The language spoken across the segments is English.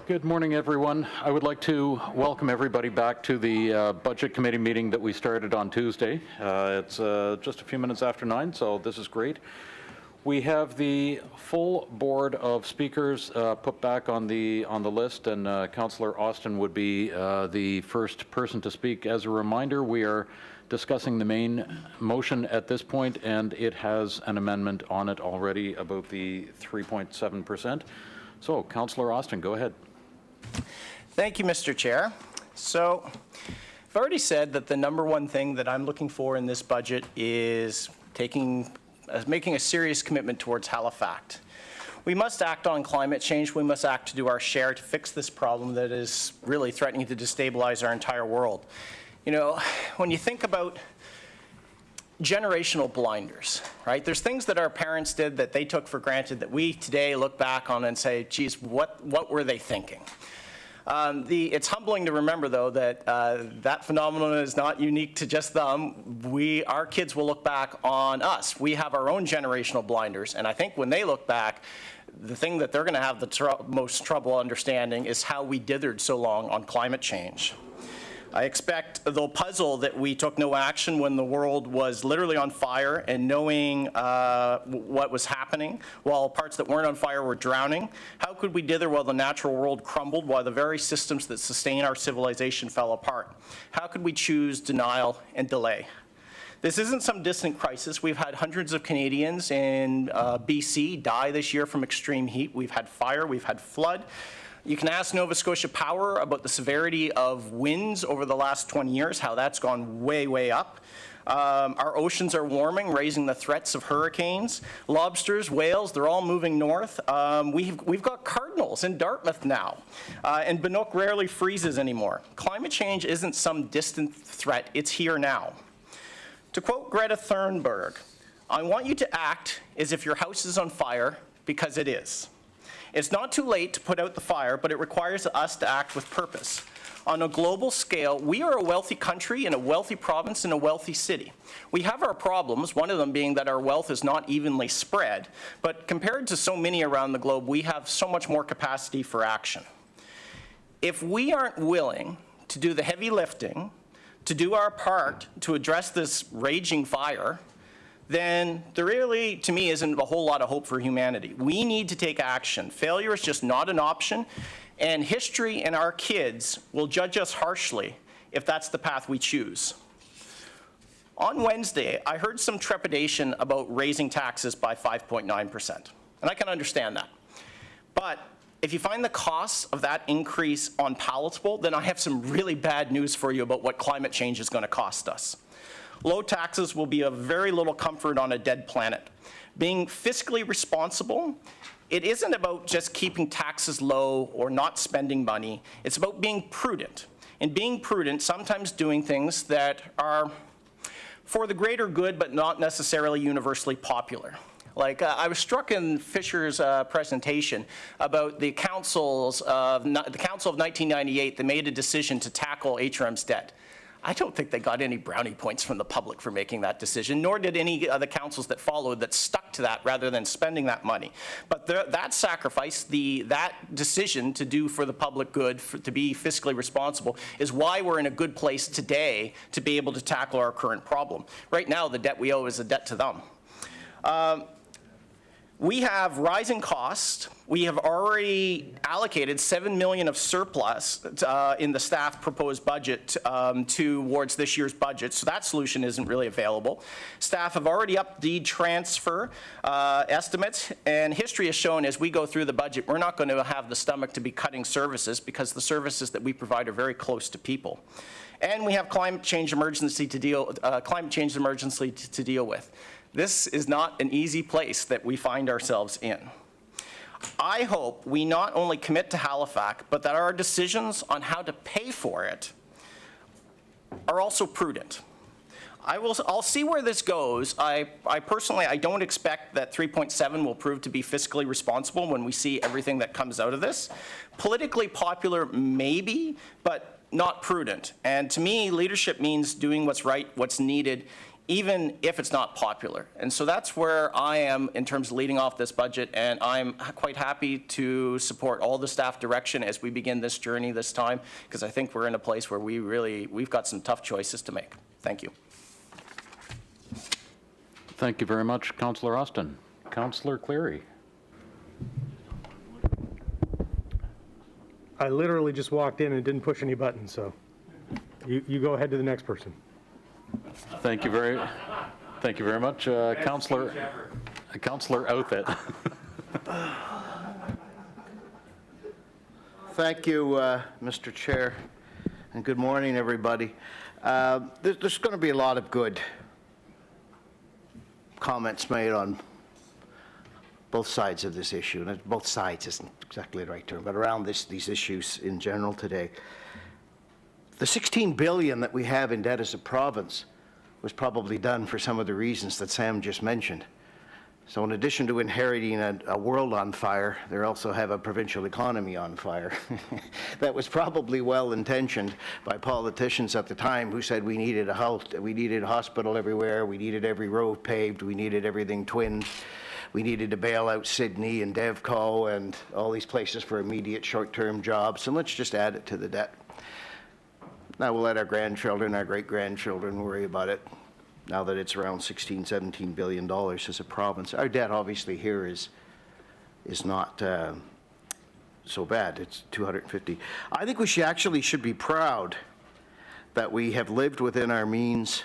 Good morning, everyone. I would like to welcome everybody back to the Budget Committee meeting that we started on Tuesday. It's just a few minutes after 9, so this is great. We have the full board of speakers put back on the list, and Councillor Austin would be the first person to speak. As a reminder, we are discussing the main motion at this point, and it has an amendment on it already about the 3.7%. So, Councillor Austin, go ahead. Thank you, Mr. Chair. So, I've already said that the number one thing that I'm looking for in this budget is making a serious commitment towards Halifax. We must act on climate change. We must act to do our share to fix this problem that is really threatening to destabilize our entire world. You know, when you think about generational blinders, right? There's things that our parents did that they took for granted that we today look back on and say, geez, what were they thinking? It's humbling to remember, though, that that phenomenon is not unique to just them. Our kids will look back on us. We have our own generational blinders, and I think when they look back, the thing that they're going to have the most trouble understanding is how we dithered so long on climate change. I expect, though puzzled, that we took no action when the world was literally on fire, and knowing what was happening while parts that weren't on fire were drowning. How could we dither while the natural world crumbled, while the very systems that sustain our civilization fell apart? How could we choose denial and delay? This isn't some distant crisis. We've had hundreds of Canadians in BC die this year from extreme heat. We've had fire, we've had flood. You can ask Nova Scotia Power about the severity of winds over the last 20 years, how that's gone way, way up. Our oceans are warming, raising the threats of hurricanes. Lobsters, whales, they're all moving north. We've got cardinals in Dartmouth now, and Bannock rarely freezes anymore. Climate change isn't some distant threat, it's here now. To quote Greta Thunberg, I want you to act as if your house is on fire, because it is. It's not too late to put out the fire, but it requires us to act with purpose. On a global scale, we are a wealthy country in a wealthy province in a wealthy city. We have our problems, one of them being that our wealth is not evenly spread, but compared to so many around the globe, we have so much more capacity for action. If we aren't willing to do the heavy lifting, to do our part to address this raging fire, then there really, to me, isn't a whole lot of hope for humanity. We need to take action. Failure is just not an option, and history and our kids will judge us harshly if that's the path we choose. On Wednesday, I heard some trepidation about raising taxes by 5.9%, and I can understand that. But if you find the costs of that increase unpalatable, then I have some really bad news for you about what climate change is going to cost us. Low taxes will be of very little comfort on a dead planet. Being fiscally responsible, it isn't about just keeping taxes low or not spending money. It's about being prudent. And being prudent, sometimes doing things that are for the greater good but not necessarily universally popular. Like I was struck in Fisher's presentation about the Council of 1998 that made a decision to tackle HRM's debt. I don't think they got any brownie points from the public for making that decision, nor did any of the councils that followed that stuck to that rather than spending that money. But that sacrifice, that decision to do for the public good, to be fiscally responsible, is why we're in a good place today to be able to tackle our current problem. Right now, the debt we owe is a debt to them. We have rising costs. We have already allocated $7 million of surplus in the staff proposed budget towards this year's budget, so that solution isn't really available. Staff have already upped deed transfer estimates, and history has shown as we go through the budget, we're not going to have the stomach to be cutting services because the services that we provide are very close to people. And we have climate change emergency to deal with. This is not an easy place that we find ourselves in. I hope we not only commit to Halifax, but that our decisions on how to pay for it are also prudent. I'll see where this goes. I personally don't expect that 3.7 will prove to be fiscally responsible when we see everything that comes out of this. Politically popular, maybe, but not prudent. And to me, leadership means doing what's right, what's needed, even if it's not popular. And so that's where I am in terms of leading off this budget, and I'm quite happy to support all the staff direction as we begin this journey this time, because I think we're in a place where we've got some tough choices to make. Thank you. Thank you very much, Councillor Austin. Councillor Cleary. I literally just walked in and didn't push any buttons, so you go ahead to the next person. Thank you very much, Councillor Outfit. Thank you, Mr. Chair, and good morning, everybody. There's going to be a lot of good comments made on both sides of this issue, and both sides isn't exactly the right term, but around these issues in general today. The $16 billion that we have in debt as a province was probably done for some of the reasons that Sam just mentioned. So in addition to inheriting a world on fire, they also have a provincial economy on fire. That was probably well-intentioned by politicians at the time who said we needed a house, we needed a hospital everywhere, we needed every road paved, we needed everything twinned, we needed to bail out Sydney and Devco and all these places for immediate short-term jobs, and let's just add it to the debt. Now we'll let our grandchildren, our great-grandchildren worry about it now that it's around $16–17 billion as a province. Our debt obviously here is not so bad. It's 250. I think we should be proud that we have lived within our means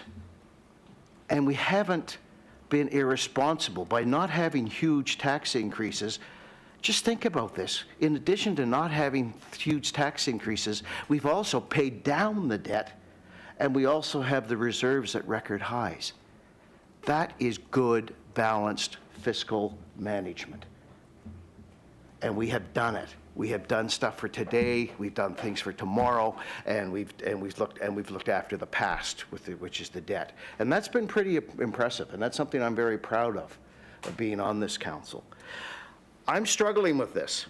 and we haven't been irresponsible by not having huge tax increases. Just think about this. In addition to not having huge tax increases, we've also paid down the debt, and we also have the reserves at record highs. That is good, balanced fiscal management. And we have done it. We have done stuff for today, we've done things for tomorrow, and we've looked after the past, which is the debt. And that's been pretty impressive, and that's something I'm very proud of being on this council. I'm struggling with this.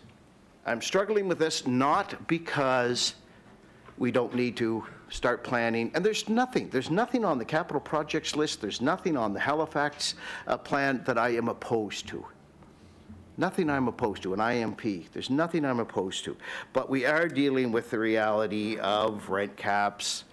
I'm struggling with this not because we don't need to start planning, and there's nothing on the capital projects list, there's nothing on the Halifax plan that I am opposed to. Nothing I'm opposed to, an IMP, there's nothing I'm opposed to. But we are dealing with the reality of rent caps,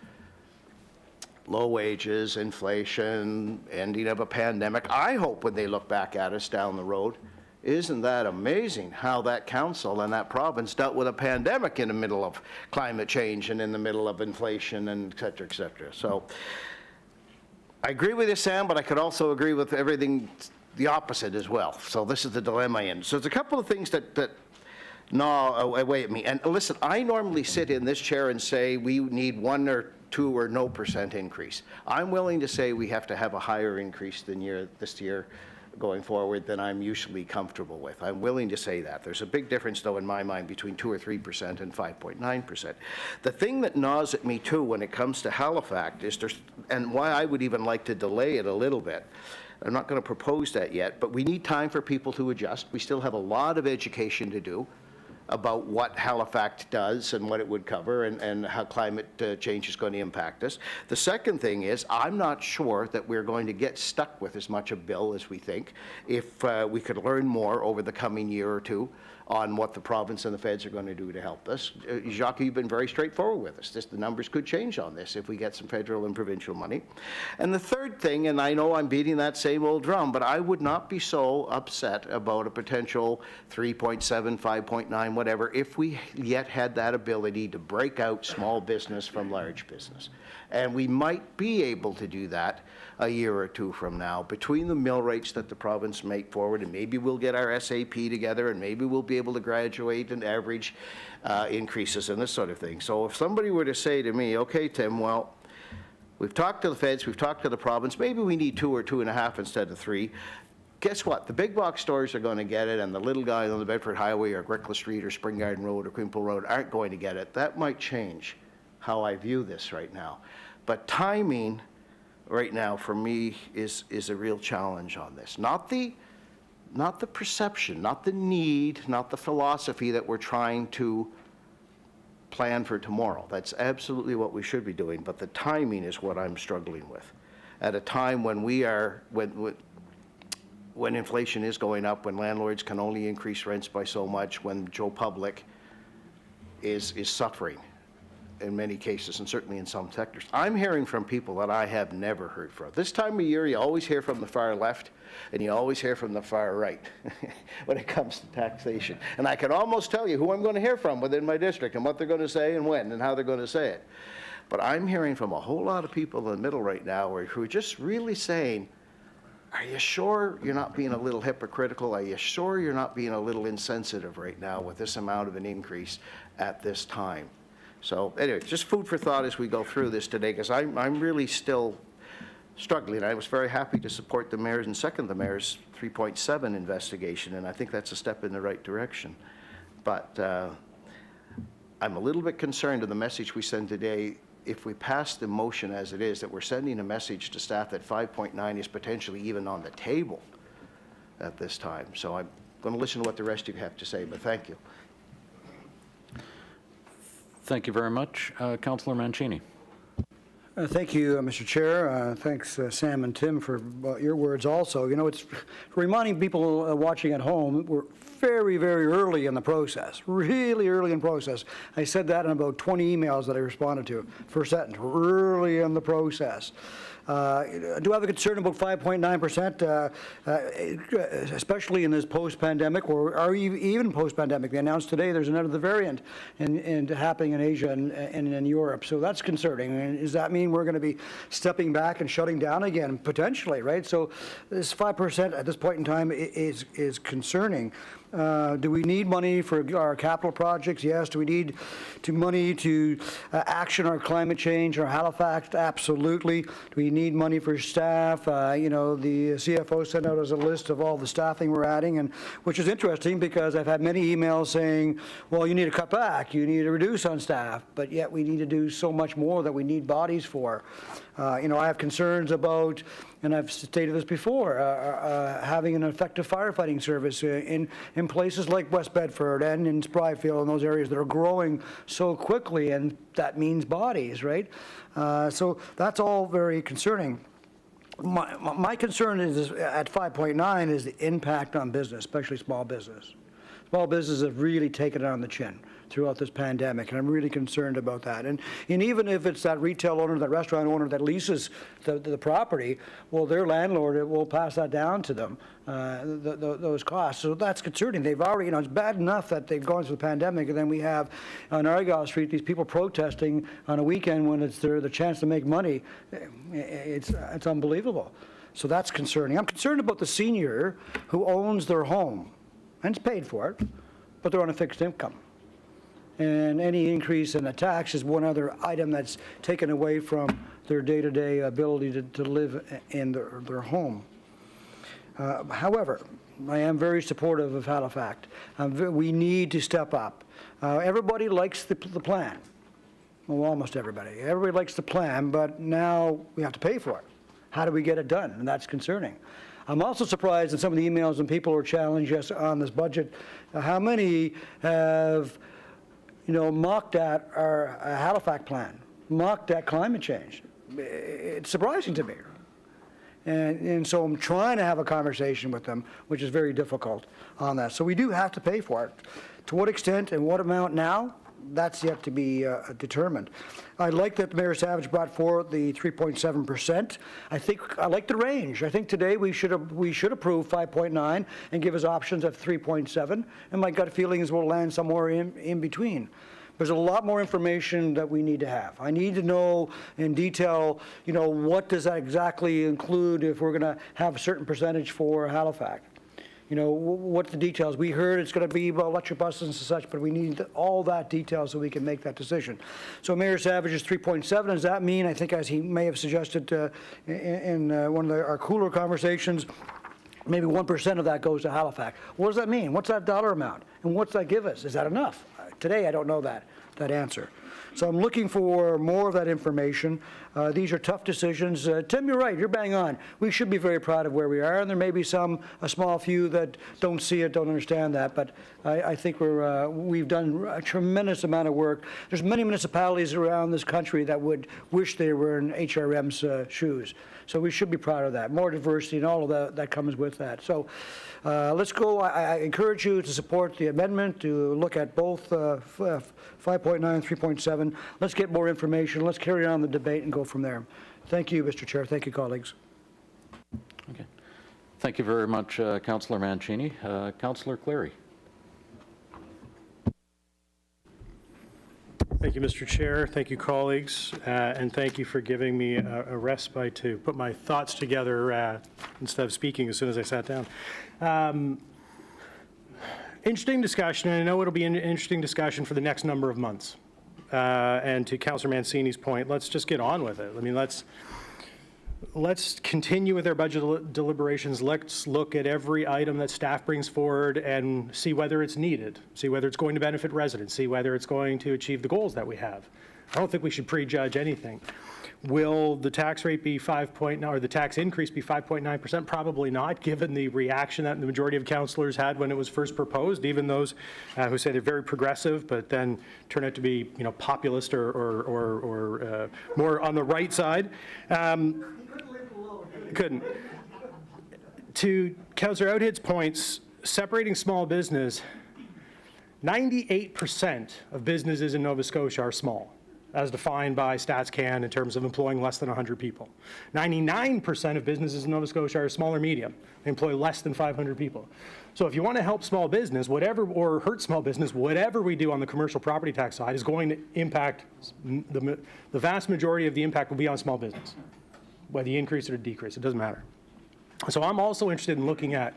low wages, inflation, ending of a pandemic. I hope when they look back at us down the road, isn't that amazing how that council and that province dealt with a pandemic in the middle of climate change and in the middle of inflation and et cetera, et cetera. So I agree with you, Sam, but I could also agree with everything the opposite as well. So this is the dilemma in. So there's a couple of things that gnaw away at me. And listen, I normally sit in this chair and say we need 1 or 2 or no % increase. I'm willing to say we have to have a higher increase than this year going forward than I'm usually comfortable with. I'm willing to say that. There's a big difference, though, in my mind between 2 or 3% and 5.9%. The thing that gnaws at me, too, when it comes to Halifax is and why I would even like to delay it a little bit. I'm not going to propose that yet, but we need time for people to adjust. We still have a lot of education to do about what Halifax does and what it would cover and how climate change is going to impact us. The second thing is I'm not sure that we're going to get stuck with as much a bill as we think if we could learn more over the coming year or two on what the province and the feds are going to do to help us. Jacques, you've been very straightforward with us. The numbers could change on this if we get some federal and provincial money. And the third thing, and I know I'm beating that same old drum, but I would not be so upset about a potential 3.7, 5.9, whatever, if we yet had that ability to break out small business from large business. And we might be able to do that a year or two from now between the mill rates that the province make forward, and maybe we'll get our SAP together, and maybe we'll be able to graduate and average increases and this sort of thing. So if somebody were to say to me, okay, Tim, well, we've talked to the feds, we've talked to the province, maybe we need 2 or 2.5 instead of 3. Guess what? The big box stores are going to get it, and the little guy on the Bedford Highway or Grickla Street or Spring Garden Road or Quimple Road aren't going to get it. That might change how I view this right now. But timing right now for me is a real challenge on this. Not the perception, not the need, not the philosophy that we're trying to plan for tomorrow. That's absolutely what we should be doing, but the timing is what I'm struggling with. at a time when when inflation is going up, when landlords can only increase rents by so much, when Joe Public is suffering in many cases, and certainly in some sectors. I'm hearing from people that I have never heard from. This time of year, you always hear from the far left, and you always hear from the far right when it comes to taxation. And I can almost tell you who I'm going to hear from within my district, and what they're going to say, and when, and how they're going to say it. But I'm hearing from a whole lot of people in the middle right now who are just really saying, are you sure you're not being a little hypocritical? Are you sure you're not being a little insensitive right now with this amount of an increase at this time? So anyway, just food for thought as we go through this today, because I'm really still struggling. I was very happy to support the mayor's and second the mayor's 3.7 investigation, and I think that's a step in the right direction. But I'm a little bit concerned of the message we send today. If we pass the motion as it is, that we're sending a message to staff that 5.9 is potentially even on the table at this time. So I'm going to listen to what the rest of you have to say, but thank you. Thank you very much. Councillor Mancini. Thank you, Mr. Chair. Thanks, Sam and Tim, for your words also. You know, it's reminding people watching at home, we're very, very early in the process, really early in process. I said that in about 20 emails that I responded to. First sentence, we're early in the process. I do have a concern about 5.9%, especially in this post-pandemic, or even post-pandemic. They announced today there's another variant happening in Asia and in Europe, so that's concerning. And does that mean we're going to be stepping back and shutting down again? Potentially, right? So this 5% at this point in time is concerning. Do we need money for our capital projects? Yes. Do we need money to action our climate change or Halifax? Absolutely. Do we need money for staff? You know, the CFO sent out as a list of all the staffing we're adding, and which is interesting because I've had many emails saying, well, you need to cut back, you need to reduce on staff, but yet we need to do so much more that we need bodies for. You know, I have concerns about, and I've stated this before, having an effective firefighting service in places like West Bedford and in Spryfield and those areas that are growing so quickly, and that means bodies, right? So that's all very concerning. My concern is at 5.9 is the impact on business, especially small business. Small businesses have really taken it on the chin throughout this pandemic, and I'm really concerned about that. And even if it's that retail owner, that restaurant owner that leases the property, well, their landlord will pass that down to them, those costs. So that's concerning. They've already, you know, it's bad enough that they've gone through the pandemic, and then we have on Argyle Street these people protesting on a weekend when it's the chance to make money. It's unbelievable. So that's concerning. I'm concerned about the senior who owns their home and is paid for it, but they're on a fixed income. And any increase in the tax is one other item that's taken away from their day-to-day ability to live in their home. However, I am very supportive of Halifax. We need to step up. Everybody likes the plan. Well, almost everybody. Everybody likes the plan, but now we have to pay for it. How do we get it done? And that's concerning. I'm also surprised in some of the emails when people are challenged us on this budget, how many have, you know, mocked at our Halifax plan, mocked at climate change. It's surprising to me. And so I'm trying to have a conversation with them, which is very difficult on that. So we do have to pay for it. To what extent and what amount now, that's yet to be determined. I like that Mayor Savage brought forward the 3.7%. I like the range. I think today we should approve 5.9 and give us options of 3.7. And my gut feeling is we'll land somewhere in between. There's a lot more information that we need to have. I need to know in detail, you know, what does that exactly include if we're going to have a certain percentage for Halifax. You know, what's the details? We heard it's going to be about electric buses and such, but we need all that detail so we can make that decision. So Mayor Savage's 3.7, does that mean, I think as he may have suggested in one of our cooler conversations, maybe 1% of that goes to Halifax. What does that mean? What's that dollar amount? And what's that give us? Is that enough? Today, I don't know that answer. So I'm looking for more of that information. These are tough decisions. Tim, you're right, you're bang on. We should be very proud of where we are, and there may be a small few that don't see it, don't understand that, but I think we've done a tremendous amount of work. There's many municipalities around this country that would wish they were in HRM's shoes. So we should be proud of that. More diversity and all of that comes with that. So let's go. I encourage you to support the amendment, to look at both 5.9 and 3.7. Let's get more information. Let's carry on the debate and go from there. Thank you, Mr. Chair. Thank you, colleagues. Okay. Thank you very much, Councillor Mancini. Councillor Cleary. Thank you, Mr. Chair. Thank you, colleagues. And thank you for giving me a respite to put my thoughts together instead of speaking as soon as I sat down. Interesting discussion, and I know it'll be an interesting discussion for the next number of months. And to Councillor Mancini's point, let's just get on with it. I mean, let's continue with our budget deliberations. Let's look at every item that staff brings forward and see whether it's needed, see whether it's going to benefit residents, see whether it's going to achieve the goals that we have. I don't think we should prejudge anything. Will the tax rate be or the tax increase be 5.9%? Probably not, given the reaction that the majority of councillors had when it was first proposed, even those who say they're very progressive, but then turn out to be, populist or more on the right side. Couldn't. To Councillor Outhid's points, separating small business, 98% of businesses in Nova Scotia are small, as defined by StatsCan in terms of employing less than 100 people. 99% of businesses in Nova Scotia are small or medium. They employ less than 500 people. So if you want to help small business, or hurt small business, whatever we do on the commercial property tax side is going to impact, the vast majority of the impact will be on small business. Whether you increase it or decrease, it doesn't matter. So I'm also interested in looking at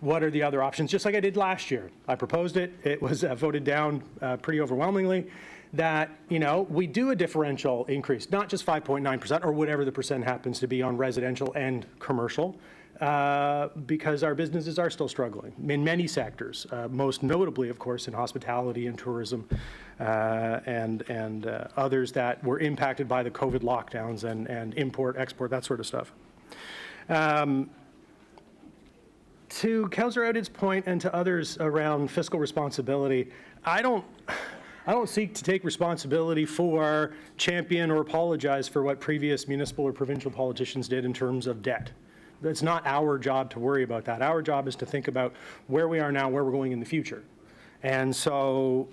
what are the other options, just like I did last year. I proposed it. It was voted down pretty overwhelmingly, that, we do a differential increase, not just 5.9% or whatever the percent happens to be on residential and commercial, because our businesses are still struggling in many sectors, most notably, of course, in hospitality and tourism, and others that were impacted by the COVID lockdowns and import, export, that sort of stuff. To Councillor Outhid's point and to others around fiscal responsibility, I don't seek to take responsibility for, champion, or apologize for what previous municipal or provincial politicians did in terms of debt. It's not our job to worry about that. Our job is to think about where we are now, where we're going in the future. And so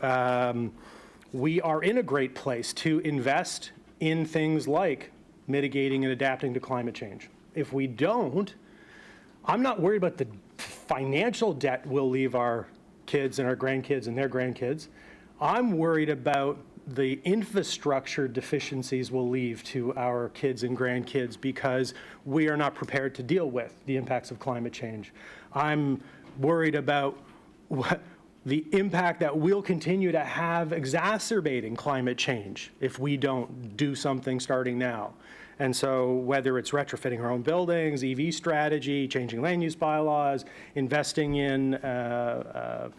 we are in a great place to invest in things like mitigating and adapting to climate change. If we don't, I'm not worried about the financial debt we'll leave our kids and our grandkids and their grandkids. I'm worried about the infrastructure deficiencies we'll leave to our kids and grandkids because we are not prepared to deal with the impacts of climate change. I'm worried about the impact that we'll continue to have exacerbating climate change if we don't do something starting now. And so whether it's retrofitting our own buildings, EV strategy, changing land use bylaws, investing in the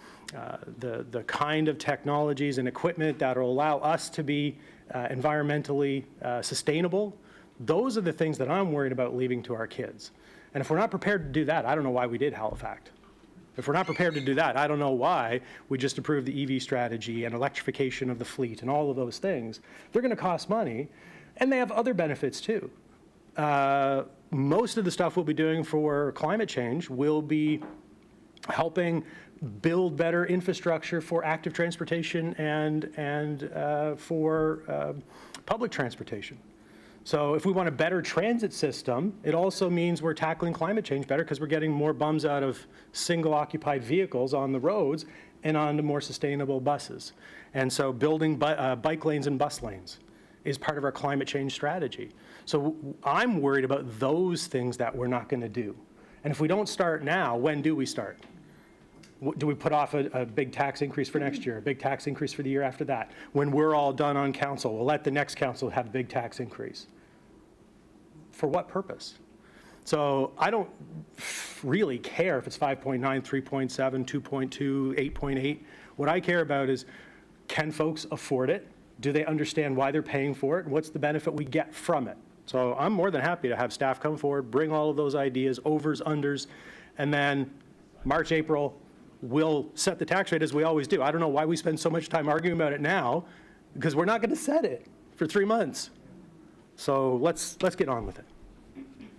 kind of technologies and equipment that will allow us to be environmentally sustainable, those are the things that I'm worried about leaving to our kids. And if we're not prepared to do that, I don't know why we did Halifax. If we're not prepared to do that, I don't know why we just approved the EV strategy and electrification of the fleet and all of those things. They're going to cost money, and they have other benefits too. Most of the stuff we'll be doing for climate change will be helping build better infrastructure for active transportation and for public transportation. So if we want a better transit system, it also means we're tackling climate change better because we're getting more bums out of single occupied vehicles on the roads and onto more sustainable buses. And so building bike lanes and bus lanes is part of our climate change strategy. So I'm worried about those things that we're not going to do. And if we don't start now, when do we start? Do we put off a big tax increase for next year, a big tax increase for the year after that? When we're all done on council, we'll let the next council have a big tax increase. For what purpose? So I don't really care if it's 5.9, 3.7, 2.2, 8.8. What I care about is, can folks afford it? Do they understand why they're paying for it? And what's the benefit we get from it? So I'm more than happy to have staff come forward, bring all of those ideas, overs, unders, and then March, April, we'll set the tax rate as we always do. I don't know why we spend so much time arguing about it now, because we're not going to set it for 3 months. So let's get on with it.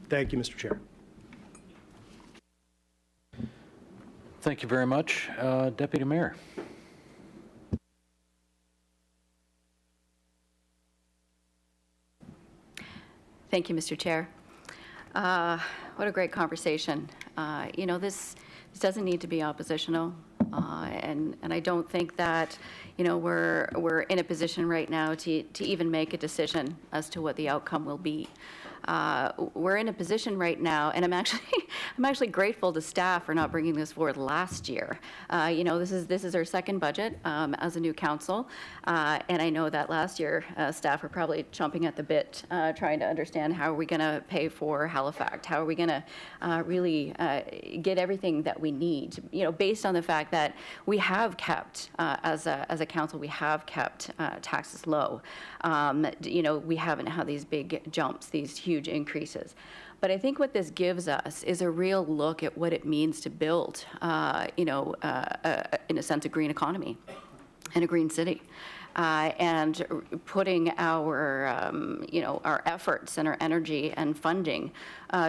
Thank you, Mr. Chair. Thank you very much. Deputy Mayor. Thank you, Mr. Chair. What a great conversation. You know, this doesn't need to be oppositional, and I don't think that, you know, we're in a position right now to even make a decision as to what the outcome will be. We're in a position right now, and I'm actually grateful to staff for not bringing this forward last year. You know, this is our second budget as a new council, and I know that last year staff were probably chomping at the bit, trying to understand how are we going to pay for Halifax, how are we going to really get everything that we need. You know, based on the fact that we have kept as a council, we have kept taxes low. You know, we haven't had these big jumps, these huge increases. But I think what this gives us is a real look at what it means to build, you know, in a sense, a green economy and a green city. And putting our, you know, our efforts and our energy and funding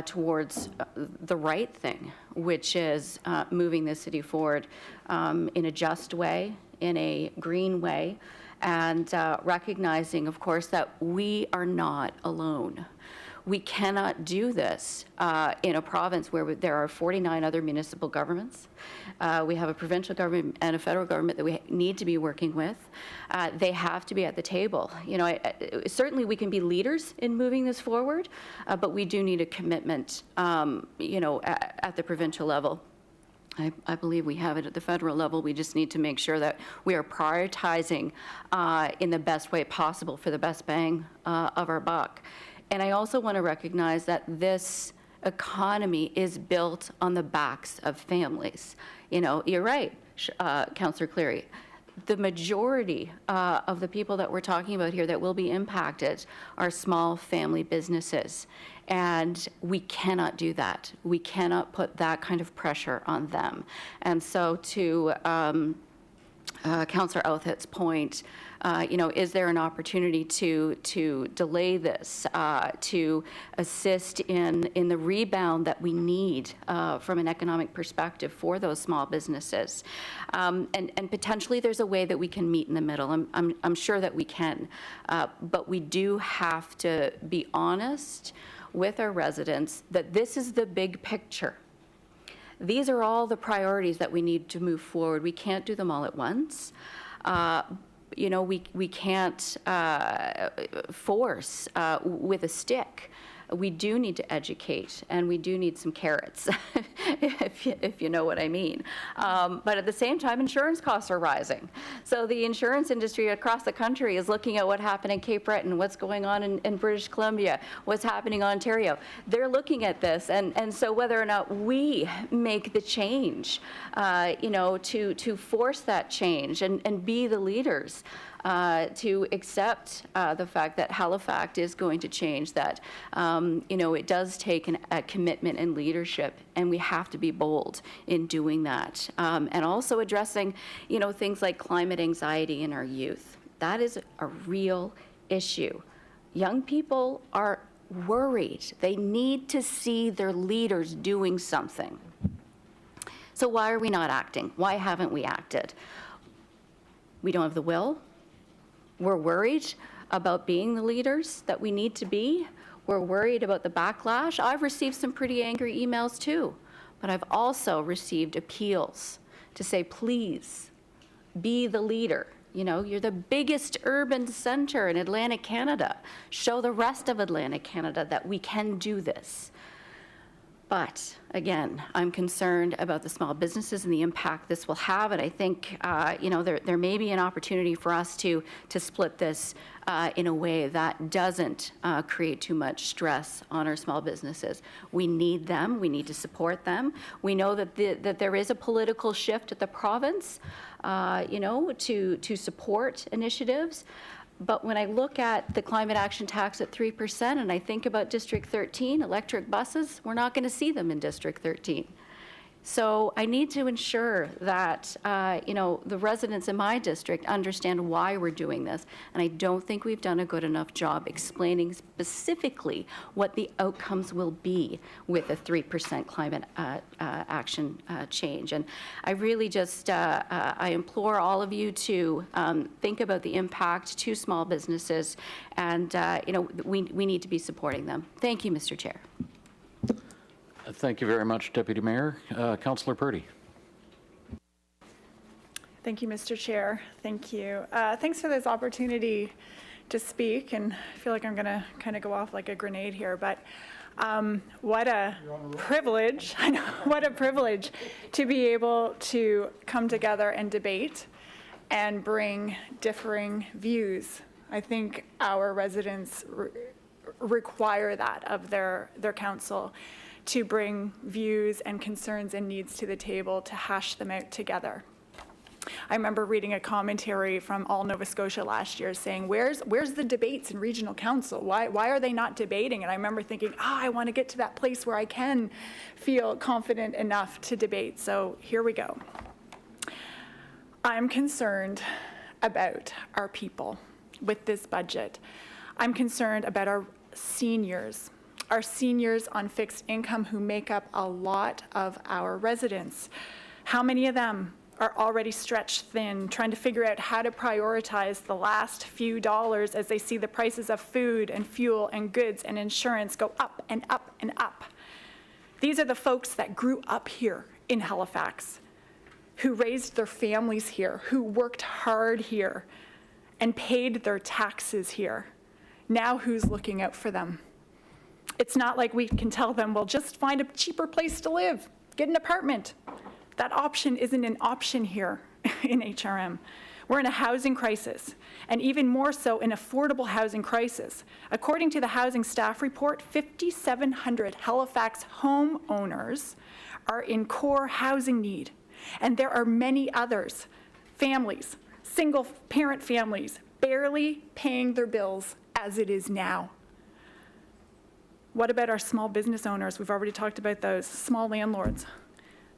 towards the right thing, which is moving the city forward in a just way, in a green way, and recognizing, of course, that we are not alone. We cannot do this in a province where there are 49 other municipal governments. We have a provincial government and a federal government that we need to be working with. They have to be at the table. You know, certainly we can be leaders in moving this forward, but we do need a commitment, you know, at the provincial level. I believe we have it at the federal level. We just need to make sure that we are prioritizing in the best way possible for the best bang of our buck. And I also want to recognize that this economy is built on the backs of families. You know, you're right, Councillor Cleary. The majority of the people that we're talking about here that will be impacted are small family businesses. And we cannot do that. We cannot put that kind of pressure on them. And so to Councillor Outhet's point, you know, is there an opportunity to delay this, to assist in the rebound that we need from an economic perspective for those small businesses? And potentially there's a way that we can meet in the middle. I'm sure that we can, but we do have to be honest with our residents that this is the big picture. These are all the priorities that we need to move forward. We can't do them all at once. You know, we can't force with a stick. We do need to educate, and we do need some carrots, if you know what I mean. But at the same time, insurance costs are rising. So the insurance industry across the country is looking at what happened in Cape Breton, what's going on in British Columbia, what's happening in Ontario. They're looking at this, and so whether or not we make the change, you know, to force that change and be the leaders, to accept the fact that Halifax is going to change, that you know, it does take a commitment and leadership, and we have to be bold in doing that. And also addressing, you know, things like climate anxiety in our youth. That is a real issue. Young people are worried. They need to see their leaders doing something. So why are we not acting? Why haven't we acted? We don't have the will. We're worried about being the leaders that we need to be. We're worried about the backlash. I've received some pretty angry emails too, but I've also received appeals to say, please, be the leader. You know, you're the biggest urban center in Atlantic Canada. Show the rest of Atlantic Canada that we can do this. But again, I'm concerned about the small businesses and the impact this will have. And I think, you know, there may be an opportunity for us to split this in a way that doesn't create too much stress on our small businesses. We need them. We need to support them. We know that that there is a political shift at the province, you know, to support initiatives. But when I look at the climate action tax at 3% and I think about District 13, electric buses, we're not going to see them in District 13. So I need to ensure that, the residents in my district understand why we're doing this. And I don't think we've done a good enough job explaining specifically what the outcomes will be with a 3% climate action change. And I really just, I implore all of you to think about the impact to small businesses. And, we need to be supporting them. Thank you, Mr. Chair. Thank you very much, Deputy Mayor. Councillor Purdy. Thank you, Mr. Chair. Thank you. Thanks for this opportunity to speak, and I feel like I'm going to kind of go off like a grenade here, but what a privilege, I know, what a privilege to be able to come together and debate and bring differing views. I think our residents require that of their council, to bring views and concerns and needs to the table to hash them out together. I remember reading a commentary from All Nova Scotia last year saying, where's the debates in regional council? Why are they not debating? And I remember thinking, I want to get to that place where I can feel confident enough to debate. So here we go. I'm concerned about our people with this budget. I'm concerned about our seniors on fixed income who make up a lot of our residents. How many of them are already stretched thin, trying to figure out how to prioritize the last few dollars as they see the prices of food and fuel and goods and insurance go up and up and up? These are the folks that grew up here in Halifax, who raised their families here, who worked hard here and paid their taxes here. Now who's looking out for them? It's not like we can tell them, well, just find a cheaper place to live, get an apartment. That option isn't an option here in HRM. We're in a housing crisis, and even more so, an affordable housing crisis. According to the housing staff report, 5,700 Halifax homeowners are in core housing need, and there are many others, families, single parent families, barely paying their bills as it is now. What about our small business owners? We've already talked about those, small landlords.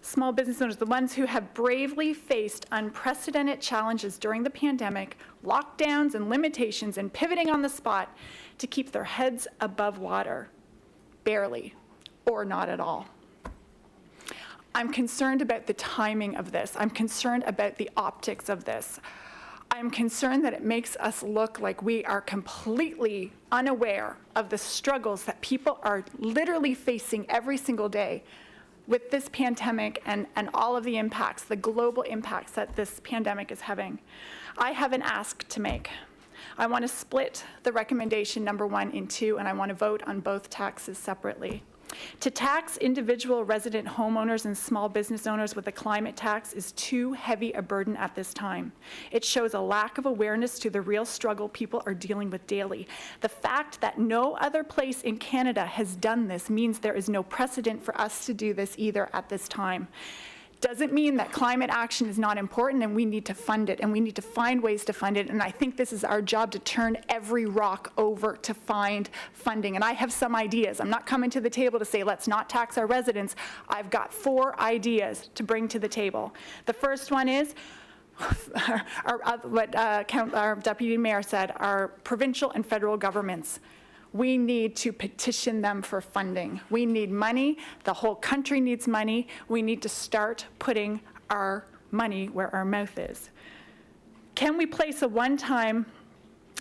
Small business owners, the ones who have bravely faced unprecedented challenges during the pandemic, lockdowns and limitations, and pivoting on the spot to keep their heads above water, barely, or not at all. I'm concerned about the timing of this. I'm concerned about the optics of this. I'm concerned that it makes us look like we are completely unaware of the struggles that people are literally facing every single day with this pandemic and all of the impacts, the global impacts that this pandemic is having. I have an ask to make. I want to split the recommendation number 1 in 2, and I want to vote on both taxes separately. To tax individual resident homeowners and small business owners with a climate tax is too heavy a burden at this time. It shows a lack of awareness to the real struggle people are dealing with daily. The fact that no other place in Canada has done this means there is no precedent for us to do this either at this time. Doesn't mean that climate action is not important, and we need to fund it, and we need to find ways to fund it, and I think this is our job, to turn every rock over to find funding. And I have some ideas. I'm not coming to the table to say, let's not tax our residents. I've got 4 ideas to bring to the table. The first one is, what our Deputy Mayor said, our provincial and federal governments. We need to petition them for funding. We need money. The whole country needs money. We need to start putting our money where our mouth is. Can we place a one-time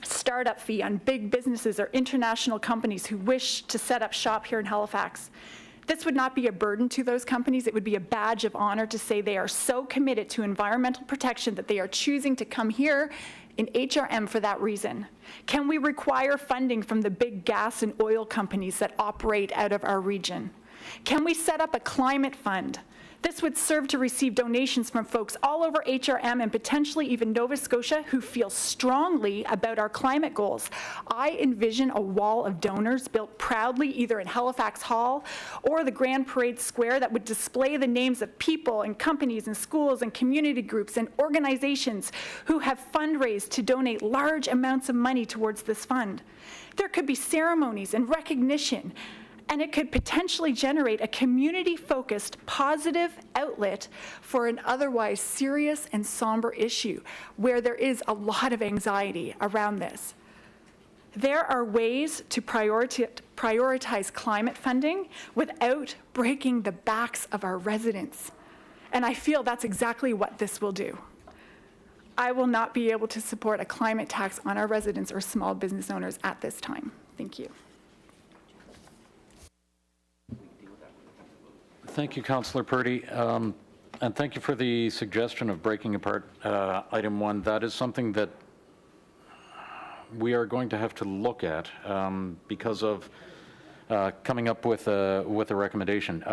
startup fee on big businesses or international companies who wish to set up shop here in Halifax? This would not be a burden to those companies. It would be a badge of honor to say they are so committed to environmental protection that they are choosing to come here in HRM for that reason. Can we require funding from the big gas and oil companies that operate out of our region? Can we set up a climate fund? This would serve to receive donations from folks all over HRM and potentially even Nova Scotia who feel strongly about our climate goals. I envision a wall of donors built proudly either in Halifax Hall or the Grand Parade Square that would display the names of people and companies and schools and community groups and organizations who have fundraised to donate large amounts of money towards this fund. There could be ceremonies and recognition, and it could potentially generate a community-focused, positive outlet for an otherwise serious and somber issue where there is a lot of anxiety around this. There are ways to prioritize climate funding without breaking the backs of our residents. And I feel that's exactly what this will do. I will not be able to support a climate tax on our residents or small business owners at this time. Thank you. Thank you, Councillor Purdy. And thank you for the suggestion of breaking apart item 1. That is something that we are going to have to look at because of coming up with a recommendation.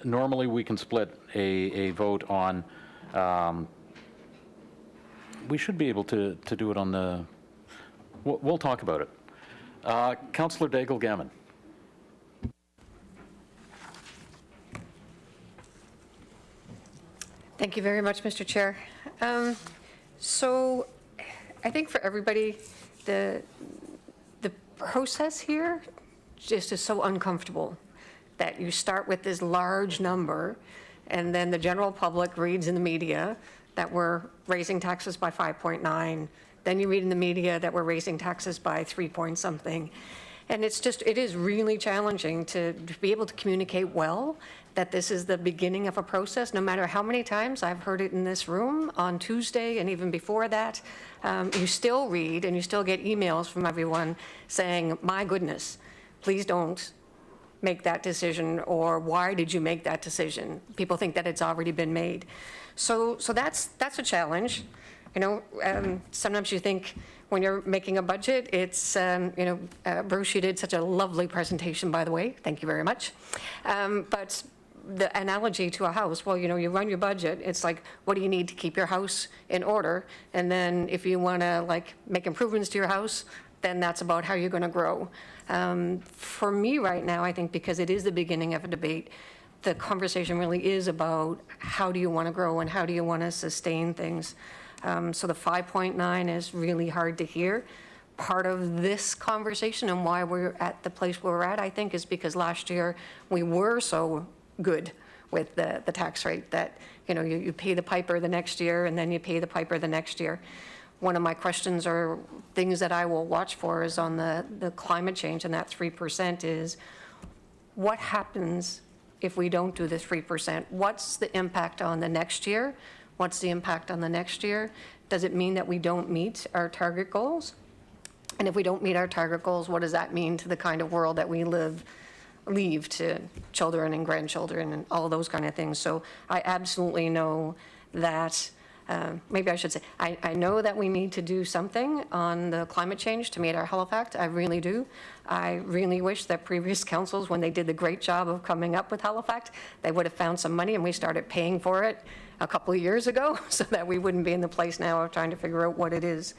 Normally, we can split a vote on, we should be able to do it on the, we'll talk about it. Councillor Daigle-Gammon. Thank you very much, Mr. Chair. So I think for everybody, the process here just is so uncomfortable that you start with this large number and then the general public reads in the media that we're raising taxes by 5.9. Then you read in the media that we're raising taxes by 3 point something. And it is really challenging to be able to communicate well that this is the beginning of a process, no matter how many times I've heard it in this room on Tuesday and even before that. You still read and you still get emails from everyone saying, my goodness, please don't make that decision, or why did you make that decision? People think that it's already been made. So that's a challenge. You know, sometimes you think when you're making a budget, it's, Bruce, you did such a lovely presentation, by the way. Thank you very much. But the analogy to a house, well, you run your budget. It's like, what do you need to keep your house in order? And then if you want to make improvements to your house, then that's about how you're going to grow. For me right now, I think because it is the beginning of a debate, the conversation really is about how do you want to grow and how do you want to sustain things. So the 5.9 is really hard to hear. Part of this conversation and why we're at the place where we're at, I think, is because last year we were so good with the tax rate that, you pay the piper the next year and then you pay the piper the next year. One of my questions or things that I will watch for is on the climate change and that 3% is what happens if we don't do the 3%? What's the impact on the next year? What's the impact on the next year? Does it mean that we don't meet our target goals? And if we don't meet our target goals, what does that mean to the kind of world that we leave to children and grandchildren and all those kind of things? So I absolutely know that, maybe I should say, I know that we need to do something on the climate change to meet our Halifax. I really do. I really wish that previous councils, when they did the great job of coming up with Halifax, they would have found some money and we started paying for it a couple of years ago so that we wouldn't be in the place now of trying to figure out what it is.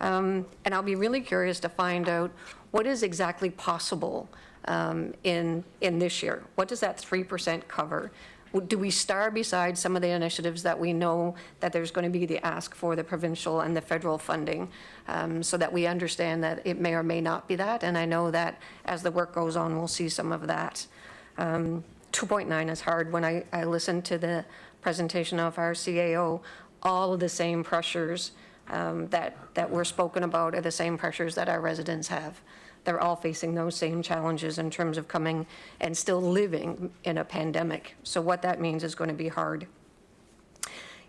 And I'll be really curious to find out what is exactly possible in this year. What does that 3% cover? Do we star beside some of the initiatives that we know that there's going to be the ask for the provincial and the federal funding so that we understand that it may or may not be that? And I know that as the work goes on, we'll see some of that. 2.9 is hard. When I listened to the presentation of our CAO, all of the same pressures that were spoken about are the same pressures that our residents have. They're all facing those same challenges in terms of coming and still living in a pandemic. So what that means is going to be hard.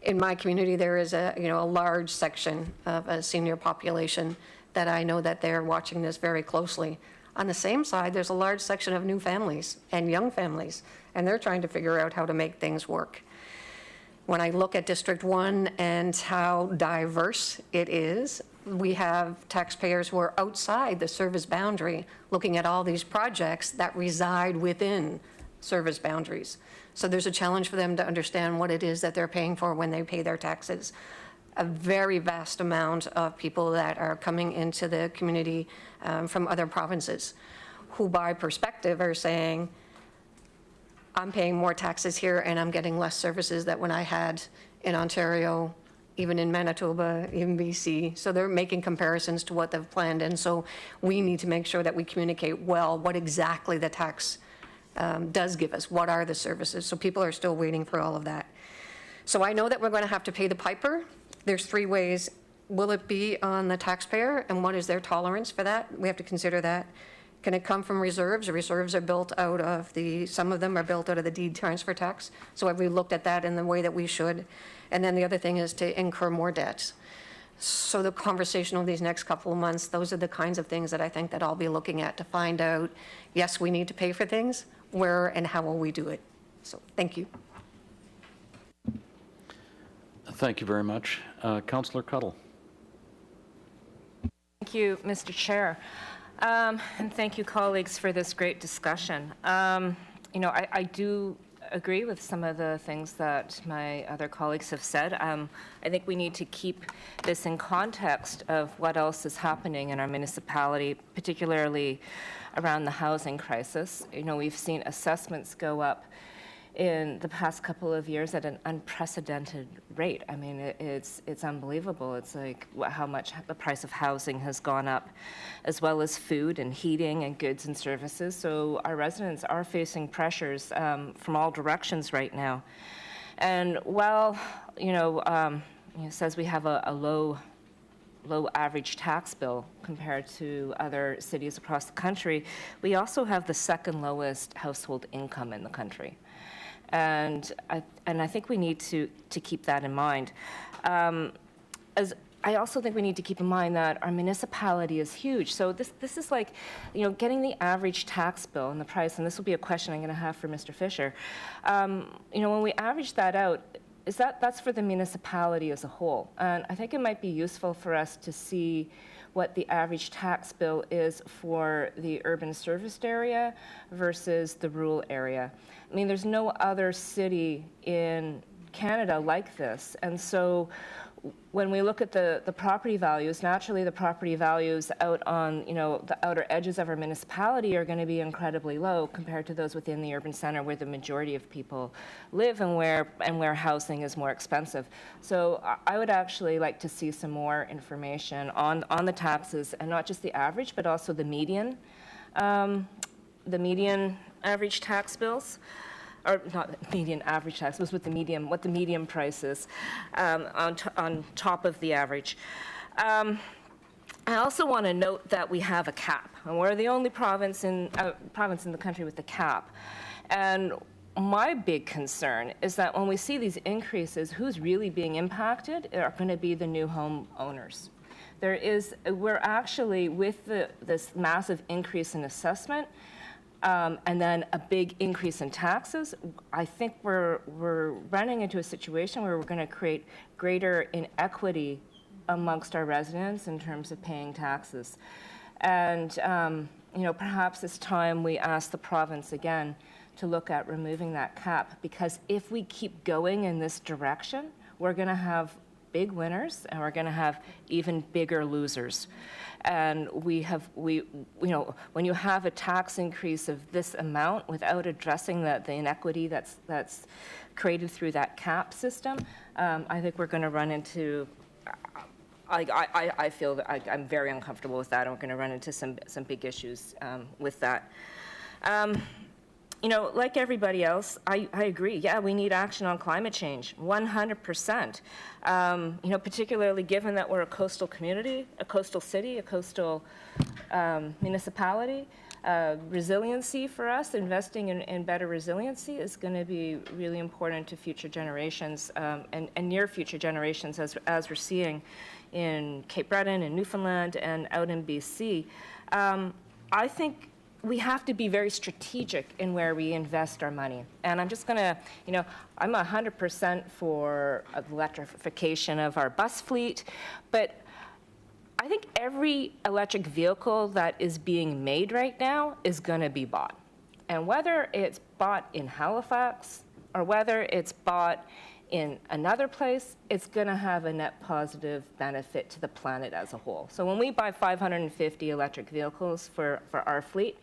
In my community, there is a large section of a senior population that I know that they're watching this very closely. On the same side, there's a large section of new families and young families, and they're trying to figure out how to make things work. When I look at District 1 and how diverse it is, we have taxpayers who are outside the service boundary looking at all these projects that reside within service boundaries. So there's a challenge for them to understand what it is that they're paying for when they pay their taxes. A very vast amount of people that are coming into the community from other provinces, who by perspective are saying, I'm paying more taxes here and I'm getting less services than when I had in Ontario, even in Manitoba, even BC. So they're making comparisons to what they've planned. And so we need to make sure that we communicate well what exactly the tax does give us. What are the services? So people are still waiting for all of that. So I know that we're going to have to pay the piper. There's three ways. Will it be on the taxpayer, and what is their tolerance for that? We have to consider that. Can it come from reserves? The reserves are built out of some of them are built out of the deed transfer tax. So have we looked at that in the way that we should? And then the other thing is to incur more debts. So the conversation over these next couple of months, those are the kinds of things that I think that I'll be looking at to find out, yes, we need to pay for things, where and how will we do it? So thank you. Thank you very much. Councillor Cuttle. Thank you, Mr. Chair. And thank you, colleagues, for this great discussion. I do agree with some of the things that my other colleagues have said. I think we need to keep this in context of what else is happening in our municipality, particularly around the housing crisis. We've seen assessments go up in the past couple of years at an unprecedented rate. I mean, it's unbelievable. It's like how much the price of housing has gone up, as well as food and heating and goods and services. So our residents are facing pressures from all directions right now. And while, it says we have a low average tax bill compared to other cities across the country, we also have the second lowest household income in the country. And I think we need to keep that in mind. As I also think we need to keep in mind that our municipality is huge. So this is like, getting the average tax bill and the price, and this will be a question I'm going to have for Mr. Fisher. When we average that out, that's for the municipality as a whole. And I think it might be useful for us to see what the average tax bill is for the urban serviced area versus the rural area. I mean, there's no other city in Canada like this. And so when we look at the property values, naturally the property values out on, the outer edges of our municipality are going to be incredibly low compared to those within the urban center where the majority of people live and where housing is more expensive. So I would actually like to see some more information on the taxes, and not just the average, but also the median average tax bills. Or not median average tax, but what the median price is on top of the average. I also want to note that we have a cap, and we're the only province in the country with a cap. And my big concern is that when we see these increases, who's really being impacted are going to be the new home owners. We're actually, with this massive increase in assessment, and then a big increase in taxes, I think we're running into a situation where we're going to create greater inequity amongst our residents in terms of paying taxes. And, perhaps it's time we ask the province again to look at removing that cap, because if we keep going in this direction, we're going to have big winners and we're going to have even bigger losers. And when you have a tax increase of this amount without addressing the inequity that's created through that cap system, I think we're going to run into, I feel that I'm very uncomfortable with that, and we're going to run into some big issues with that. Like everybody else, I agree. Yeah, we need action on climate change, 100%. Particularly given that we're a coastal community, a coastal city, a coastal municipality. Resiliency for us, investing in better resiliency is going to be really important to future generations and near future generations, as we're seeing in Cape Breton and Newfoundland and out in BC. I think we have to be very strategic in where we invest our money. And I'm just going to, I'm 100% for electrification of our bus fleet, but I think every electric vehicle that is being made right now is going to be bought. And whether it's bought in Halifax or whether it's bought in another place, it's going to have a net positive benefit to the planet as a whole. So when we buy 550 electric vehicles for our fleet,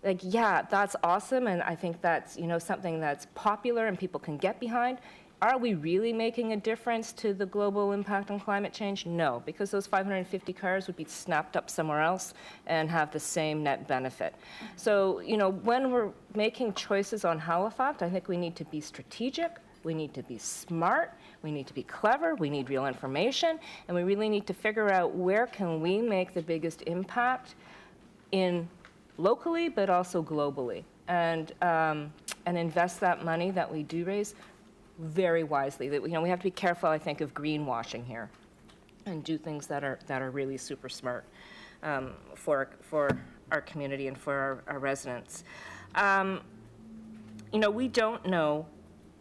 like, yeah, that's awesome, and I think that's, you know, something that's popular and people can get behind. Are we really making a difference to the global impact on climate change? No, because those 550 cars would be snapped up somewhere else and have the same net benefit. So, you know, when we're making choices on Halifax, I think we need to be strategic, we need to be smart, we need to be clever, we need real information, and we really need to figure out where can we make the biggest impact in locally, but also globally, and invest that money that we do raise very wisely. That, you know, we have to be careful, I think, of greenwashing here, and do things that are really super smart for our community and for our residents. You know, we don't know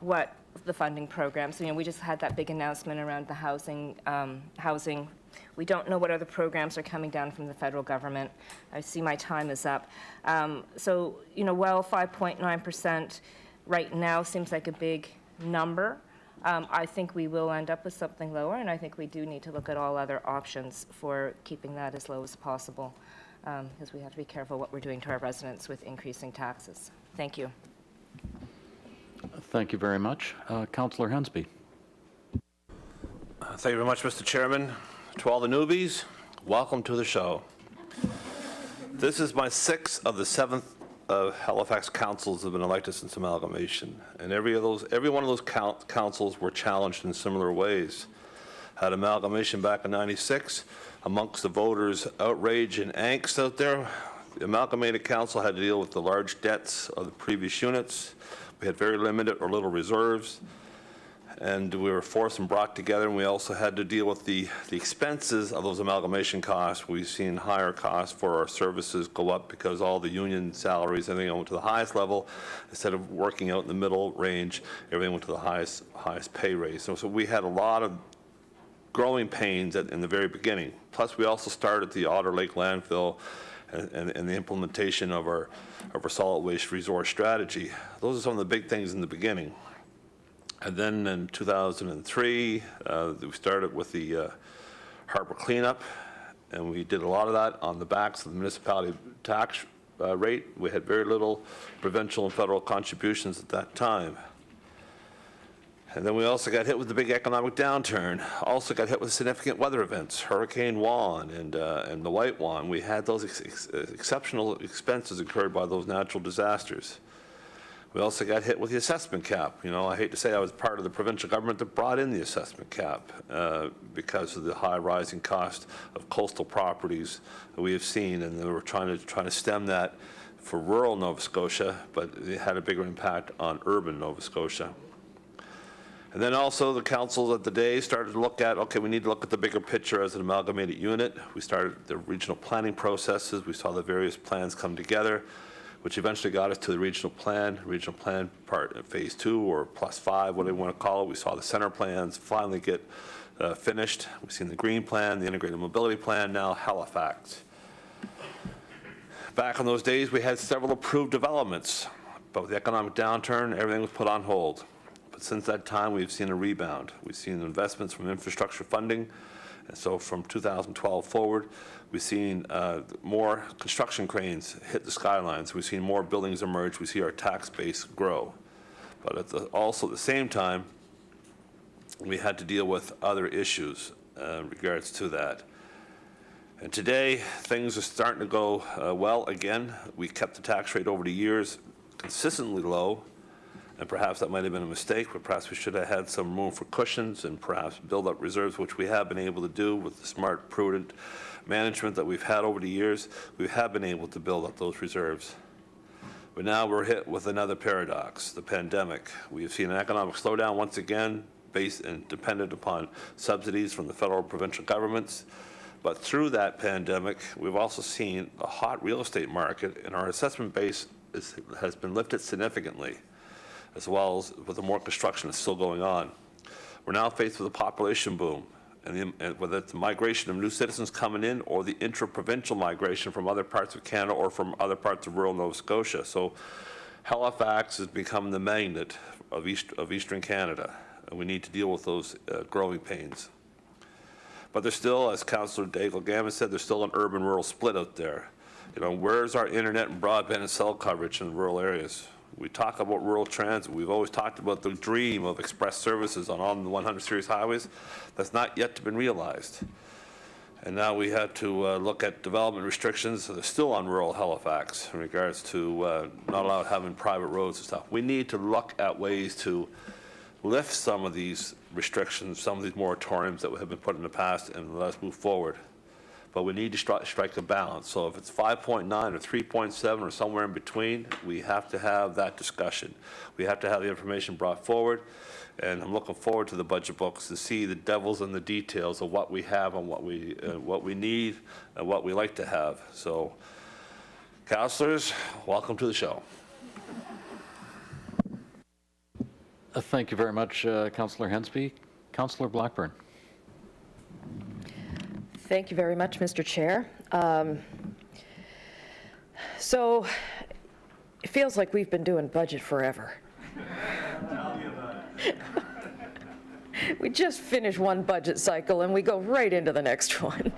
what the funding programs. You know, we just had that big announcement around the housing. We don't know what other programs are coming down from the federal government. I see my time is up. So, you know, well, 5.9% right now seems like a big number. I think we will end up with something lower, and I think we do need to look at all other options for keeping that as low as possible, because we have to be careful what we're doing to our residents with increasing taxes. Thank you. Thank you very much. Councillor Hensby. Thank you very much, Mr. Chairman. To all the newbies, welcome to the show. This is my 6th of the 7th Halifax councils that have been elected since amalgamation, and every one of those councils were challenged in similar ways. Had amalgamation back in '96, amongst the voters' outrage and angst out there, the amalgamated council had to deal with the large debts of the previous units. We had very limited or little reserves, and we were forced and brought together, and we also had to deal with the expenses of those amalgamation costs. We've seen higher costs for our services go up because all the union salaries, everything went to the highest level. Instead of working out in the middle range, everything went to the highest pay rate. So we had a lot of growing pains in the very beginning. Plus, we also started the Otter Lake landfill and the implementation of our solid waste resource strategy. Those are some of the big things in the beginning. And then in 2003, we started with the harbor cleanup, and we did a lot of that on the backs of the municipality tax rate. We had very little provincial and federal contributions at that time. And then we also got hit with the big economic downturn. Also got hit with significant weather events, Hurricane Juan and the White Juan. We had those exceptional expenses incurred by those natural disasters. We also got hit with the assessment cap. You know, I hate to say I was part of the provincial government that brought in the assessment cap because of the high rising cost of coastal properties that we have seen, and they were trying to stem that for rural Nova Scotia, but it had a bigger impact on urban Nova Scotia. And then also the councils of the day started to look at, okay, we need to look at the bigger picture as an amalgamated unit. We started the regional planning processes. We saw the various plans come together, which eventually got us to the regional plan part, phase 2 or +5, whatever you want to call it. We saw the center plans finally get finished. We've seen the green plan, the integrated mobility plan, now Halifax. Back in those days, we had several approved developments, but with the economic downturn, everything was put on hold. But since that time, we've seen a rebound. We've seen investments from infrastructure funding, and so from 2012 forward, we've seen more construction cranes hit the skylines. We've seen more buildings emerge. We see our tax base grow. But also at the same time, we had to deal with other issues in regards to that. And today, things are starting to go well again. We kept the tax rate over the years consistently low, and perhaps that might have been a mistake, but perhaps we should have had some room for cushions and perhaps build up reserves, which we have been able to do with the smart, prudent management that we've had over the years. We have been able to build up those reserves. But now we're hit with another paradox, the pandemic. We have seen an economic slowdown once again, based and dependent upon subsidies from the federal and provincial governments. But through that pandemic, we've also seen a hot real estate market, and our assessment base has been lifted significantly, as well as with the more construction that's still going on. We're now faced with a population boom, and whether it's the migration of new citizens coming in or the intra-provincial migration from other parts of Canada or from other parts of rural Nova Scotia. So Halifax has become the magnet of Eastern Canada, and we need to deal with those growing pains. But there's still, as Councillor Daigle Gammon said, there's still an urban-rural split out there. You know, where's our internet and broadband and cell coverage in rural areas? We talk about rural transit. We've always talked about the dream of express services on the 100 series highways. That's not yet been realized. And now we had to look at development restrictions that are still on rural Halifax in regards to not allowed having private roads and stuff. We need to look at ways to lift some of these restrictions, some of these moratoriums that have been put in the past, and let us move forward. But we need to strike a balance. So if it's 5.9 or 3.7 or somewhere in between, we have to have that discussion. We have to have the information brought forward, and I'm looking forward to the budget books to see the devils in the details of what we have and what we need and what we like to have. So, councillors, welcome to the show. Thank you very much, Councillor Hensby. Councillor Blackburn. Thank you very much, Mr. Chair. So it feels like we've been doing budget forever. We just finished one budget cycle and we go right into the next one.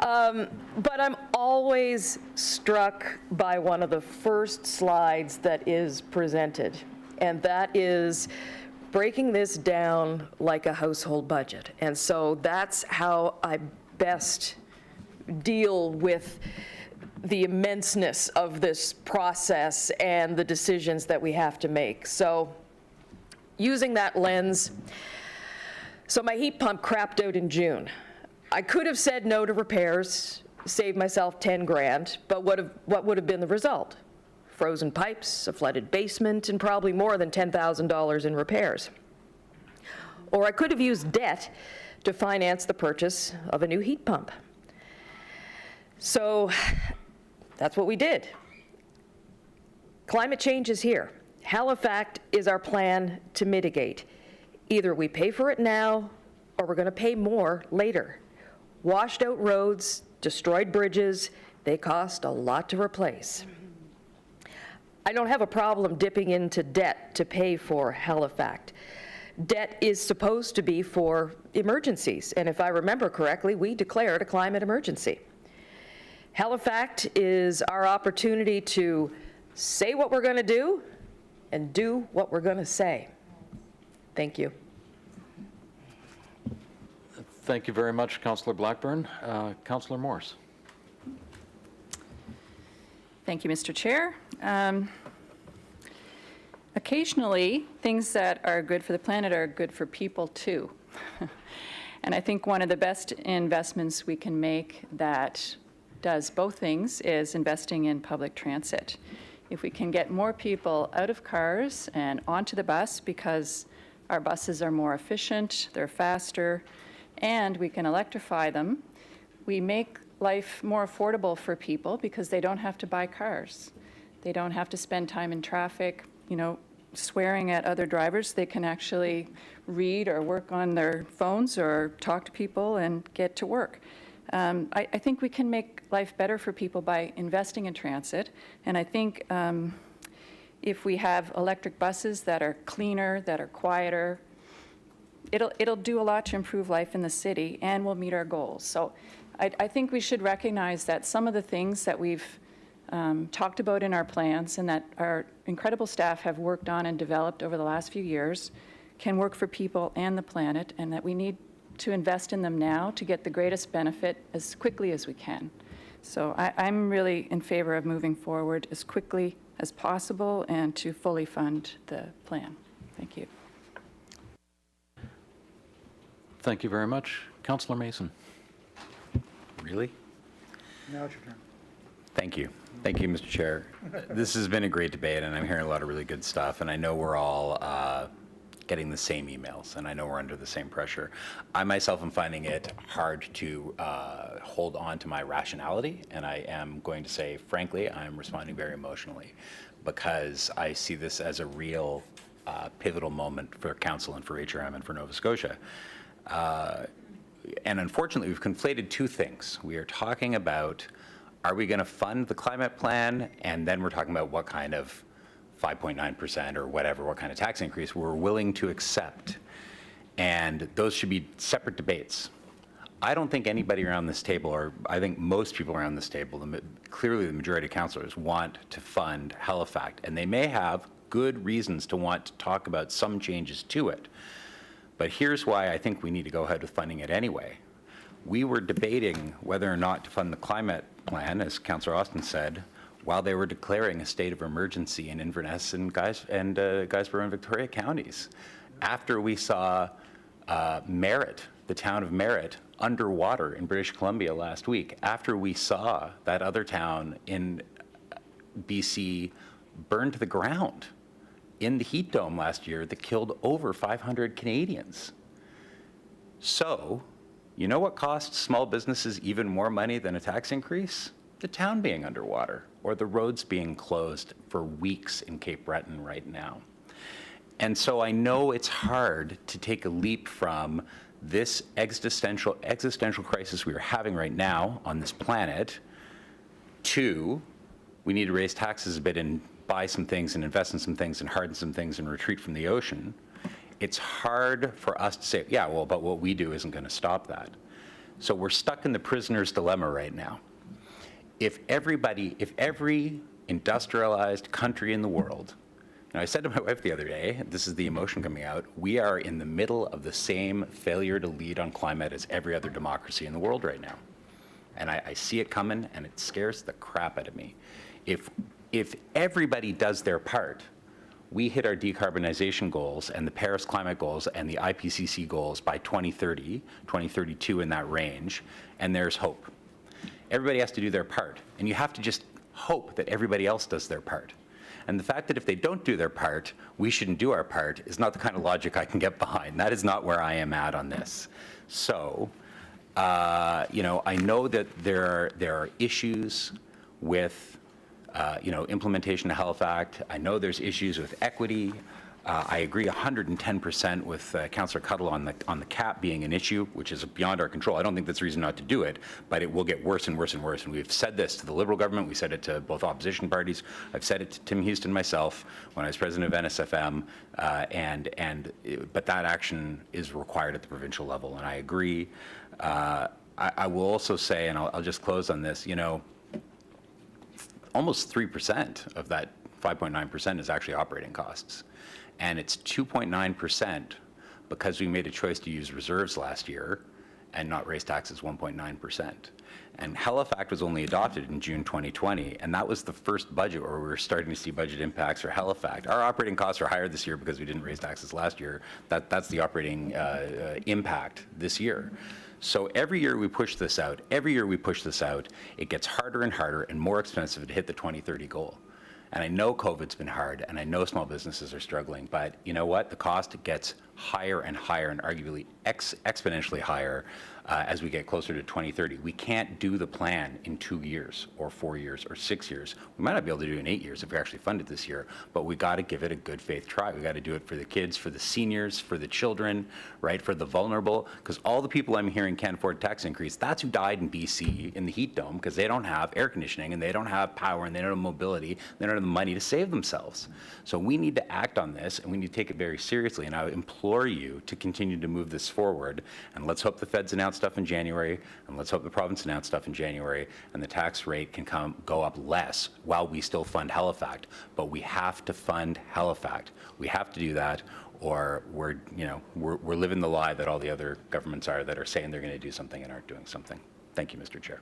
But I'm always struck by one of the first slides that is presented, and that is breaking this down like a household budget. And so that's how I best deal with the immenseness of this process and the decisions that we have to make. So using that lens, so my heat pump crapped out in June. I could have said no to repairs, saved myself 10 grand, but what would have been the result? Frozen pipes, a flooded basement, and probably more than $10,000 in repairs. Or I could have used debt to finance the purchase of a new heat pump. So that's what we did. Climate change is here. Halifax is our plan to mitigate. Either we pay for it now or we're going to pay more later. Washed out roads, destroyed bridges, they cost a lot to replace. I don't have a problem dipping into debt to pay for Halifax. Debt is supposed to be for emergencies, and if I remember correctly, we declared a climate emergency. Halifax is our opportunity to say what we're going to do and do what we're going to say. Thank you. Thank you very much, Councillor Blackburn. Councillor Morse. Thank you, Mr. Chair. Occasionally, things that are good for the planet are good for people too. And I think one of the best investments we can make that does both things is investing in public transit. If we can get more people out of cars and onto the bus because our buses are more efficient, they're faster, and we can electrify them, we make life more affordable for people because they don't have to buy cars. They don't have to spend time in traffic, swearing at other drivers. They can actually read or work on their phones or talk to people and get to work. I think we can make life better for people by investing in transit. And I think if we have electric buses that are cleaner, that are quieter, it'll do a lot to improve life in the city and we'll meet our goals. So I think we should recognize that some of the things that we've talked about in our plans and that our incredible staff have worked on and developed over the last few years can work for people and the planet, and that we need to invest in them now to get the greatest benefit as quickly as we can. So I'm really in favor of moving forward as quickly as possible and to fully fund the plan. Thank you. Thank you very much. Councillor Mason. Really? Now it's your turn. Thank you. Thank you, Mr. Chair. This has been a great debate, and I'm hearing a lot of really good stuff, and I know we're all getting the same emails, and I know we're under the same pressure. I myself am finding it hard to hold on to my rationality, and I am going to say, frankly, I'm responding very emotionally because I see this as a real pivotal moment for Council and for HRM and for Nova Scotia. and unfortunately, we've conflated two things. We are talking about, are we going to fund the climate plan? And then we're talking about what kind of 5.9% or whatever, what kind of tax increase we're willing to accept. And those should be separate debates. I don't think anybody around this table, or I think most people around this table, clearly the majority of councillors want to fund Halifax, and they may have good reasons to want to talk about some changes to it. But here's why I think we need to go ahead with funding it anyway. We were debating whether or not to fund the climate plan, as Councillor Austin said, while they were declaring a state of emergency in Inverness and Guysborough and Victoria counties. After we saw Merritt, the town of Merritt, underwater in British Columbia last week, after we saw that other town in BC burned to the ground in the heat dome last year that killed over 500 Canadians. So, you know what costs small businesses even more money than a tax increase? The town being underwater, or the roads being closed for weeks in Cape Breton right now. And so I know it's hard to take a leap from this existential crisis we are having right now on this planet to we need to raise taxes a bit and buy some things and invest in some things and harden some things and retreat from the ocean. It's hard for us to say, yeah, well, but what we do isn't going to stop that. So we're stuck in the prisoner's dilemma right now. If every industrialized country in the world, and I said to my wife the other day, this is the emotion coming out, we are in the middle of the same failure to lead on climate as every other democracy in the world right now. And I see it coming, and it scares the crap out of me. If everybody does their part, we hit our decarbonization goals and the Paris climate goals and the IPCC goals by 2030, 2032 in that range, and there's hope. Everybody has to do their part, and you have to just hope that everybody else does their part. And the fact that if they don't do their part, we shouldn't do our part is not the kind of logic I can get behind. That is not where I am at on this. So, I know that there are issues with implementation of Halifax. I know there's issues with equity. I agree 110% with Councillor Cuddle on the cap being an issue, which is beyond our control. I don't think that's a reason not to do it, but it will get worse and worse and worse. And we've said this to the Liberal government. We said it to both opposition parties. I've said it to Tim Houston myself when I was president of NSFM, but that action is required at the provincial level, and I agree. I will also say, and I'll just close on this, almost 3% of that 5.9% is actually operating costs. And it's 2.9% because we made a choice to use reserves last year and not raise taxes 1.9%. And Halifax was only adopted in June 2020, and that was the first budget where we were starting to see budget impacts for Halifax. Our operating costs are higher this year because we didn't raise taxes last year. That's the operating impact this year. So every year we push this out, it gets harder and harder and more expensive to hit the 2030 goal. And I know COVID's been hard, and I know small businesses are struggling, but you know what? The cost gets higher and higher and arguably exponentially higher as we get closer to 2030. We can't do the plan in 2 years or 4 years or 6 years. We might not be able to do it in 8 years if we actually fund it this year, but we got to give it a good faith try. We got to do it for the kids, for the seniors, for the children, right? For the vulnerable, because all the people I'm hearing can't afford tax increase, that's who died in BC in the heat dome because they don't have air conditioning and they don't have power and they don't have mobility, they don't have the money to save themselves. So we need to act on this and we need to take it very seriously. And I would implore you to continue to move this forward. And let's hope the feds announce stuff in January, and let's hope the province announce stuff in January, and the tax rate can go up less while we still fund Halifax. But we have to fund Halifax. We have to do that, or we're living the lie that all the other governments are that are saying they're going to do something and aren't doing something. Thank you, Mr. Chair.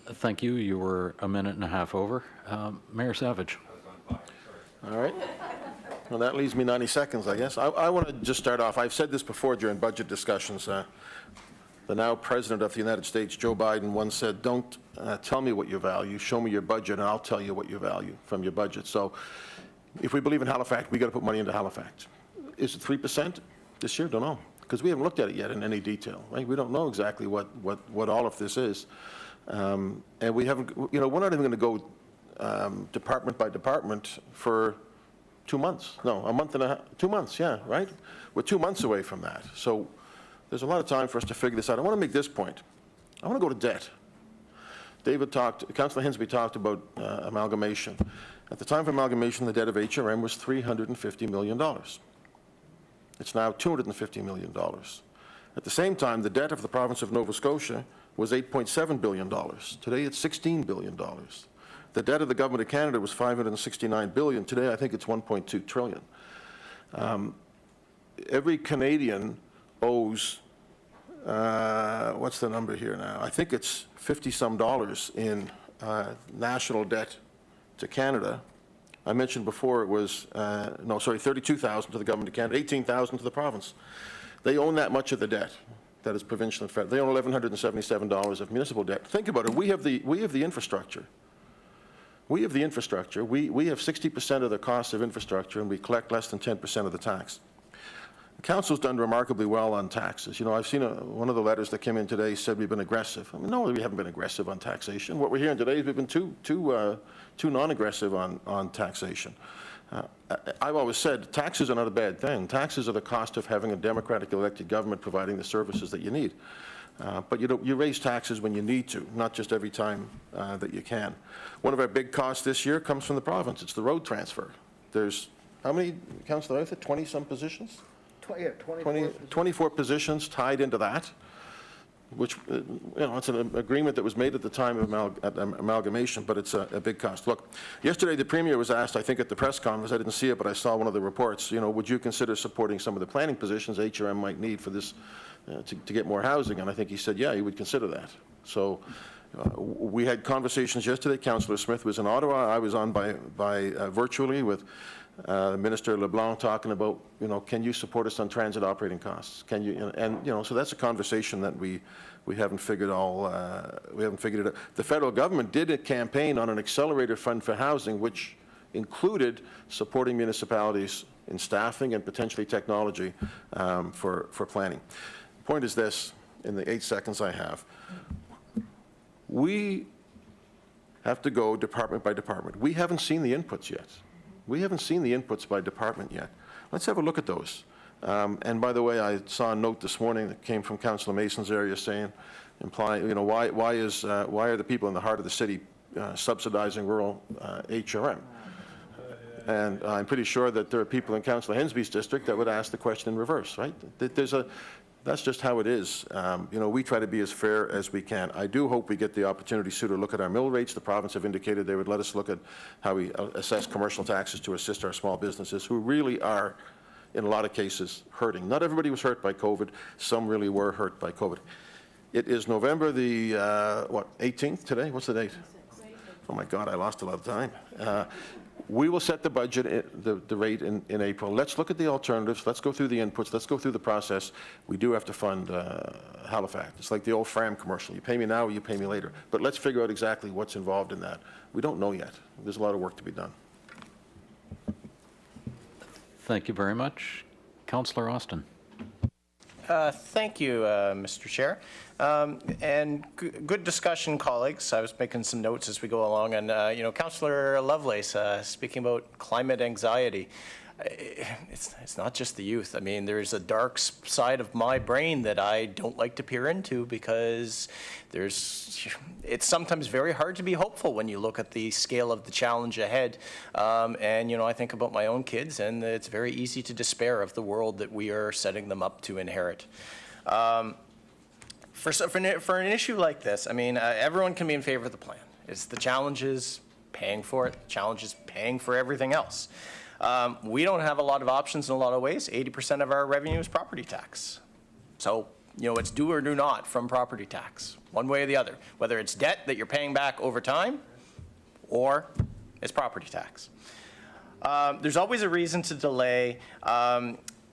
Thank you. You were a minute and a half over. Mayor Savage. All right. Well, that leaves me 90 seconds, I guess. I want to just start off. I've said this before during budget discussions. The now President of the United States, Joe Biden, once said, don't tell me what you value, show me your budget, and I'll tell you what you value from your budget. So if we believe in Halifax, we got to put money into Halifax. Is it 3% this year? Don't know, because we haven't looked at it yet in any detail, right? We don't know exactly what all of this is. And we haven't, we're not even going to go department by department for 2 months. No, a month and a half, 2 months, yeah, right? We're 2 months away from that. So there's a lot of time for us to figure this out. I want to make this point. I want to go to debt. Councillor Hinsby talked about amalgamation. At the time of amalgamation, the debt of HRM was $350 million. It's now $250 million. At the same time, the debt of the province of Nova Scotia was $8.7 billion. Today, it's $16 billion. The debt of the government of Canada was $569 billion. Today, I think it's $1.2 trillion. Every Canadian owes, what's the number here now? I think it's 50-some dollars in national debt to Canada. I mentioned before it was, no, sorry, 32,000 to the government of Canada, 18,000 to the province. They own that much of the debt that is provincial and federal. They own $1,177 of municipal debt. Think about it. We have the infrastructure. We have the infrastructure. We have 60% of the cost of infrastructure, and we collect less than 10% of the tax. The council's done remarkably well on taxes. You know, I've seen one of the letters that came in today said we've been aggressive. I mean, no, we haven't been aggressive on taxation. What we're hearing today is we've been too non-aggressive on taxation. I've always said taxes are not a bad thing. Taxes are the cost of having a democratically elected government providing the services that you need. But you raise taxes when you need to, not just every time that you can. One of our big costs this year comes from the province. It's the road transfer. There's, how many, Councillor Arthur, 20-some positions? 24 positions tied into that, which, you know, it's an agreement that was made at the time of amalgamation, but it's a big cost. Look, yesterday the Premier was asked, I think at the press conference, I didn't see it, but I saw one of the reports, you know, would you consider supporting some of the planning positions HRM might need for this, to get more housing? And I think he said, yeah, he would consider that. So we had conversations yesterday. Councillor Smith was in Ottawa. I was on virtually with Minister LeBlanc talking about, you know, can you support us on transit operating costs? Can you, and you know, so that's a conversation that we haven't figured we haven't figured it out. The federal government did a campaign on an accelerator fund for housing, which included supporting municipalities in staffing and potentially technology for planning. The point is this, in the 8 seconds I have, we have to go department by department. We haven't seen the inputs yet. We haven't seen the inputs by department yet. Let's have a look at those. And by the way, I saw a note this morning that came from Councillor Mason's area saying, implying, you know, why are the people in the heart of the city subsidizing rural HRM? And I'm pretty sure that there are people in Councillor Hinsby's district that would ask the question in reverse, right? That's just how it is. You know, we try to be as fair as we can. I do hope we get the opportunity soon to look at our mill rates. The province have indicated they would let us look at how we assess commercial taxes to assist our small businesses who really are, in a lot of cases, hurting. Not everybody was hurt by COVID. Some really were hurt by COVID. It is November the, 18th today? What's the date? Oh my God, I lost a lot of time. We will set the budget, the rate in April. Let's look at the alternatives. Let's go through the inputs. Let's go through the process. We do have to fund Halifax. It's like the old Fram commercial. You pay me now or you pay me later. But let's figure out exactly what's involved in that. We don't know yet. There's a lot of work to be done. Thank you very much. Councillor Austin. Thank you, Mr. Chair. And good discussion, colleagues. I was making some notes as we go along, and you know, Councillor Lovelace speaking about climate anxiety. It's not just the youth. I mean, there's a dark side of my brain that I don't like to peer into because it's sometimes very hard to be hopeful when you look at the scale of the challenge ahead. And, you know, I think about my own kids, and it's very easy to despair of the world that we are setting them up to inherit. For an issue like this, I mean, everyone can be in favor of the plan. It's the challenge is paying for it. The challenge is paying for everything else. We don't have a lot of options in a lot of ways. 80% of our revenue is property tax. So, you know, it's do or do not from property tax, one way or the other, whether it's debt that you're paying back over time or it's property tax. There's always a reason to delay.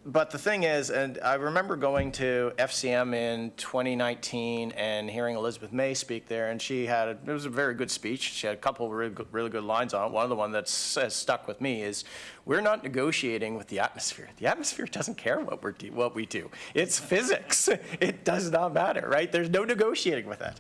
But the thing is, and I remember going to FCM in 2019 and hearing Elizabeth May speak there, and it was a very good speech. She had a couple of really good lines on it. One of the ones that's stuck with me is, we're not negotiating with the atmosphere. The atmosphere doesn't care what we do. It's physics. It does not matter, right? There's no negotiating with that.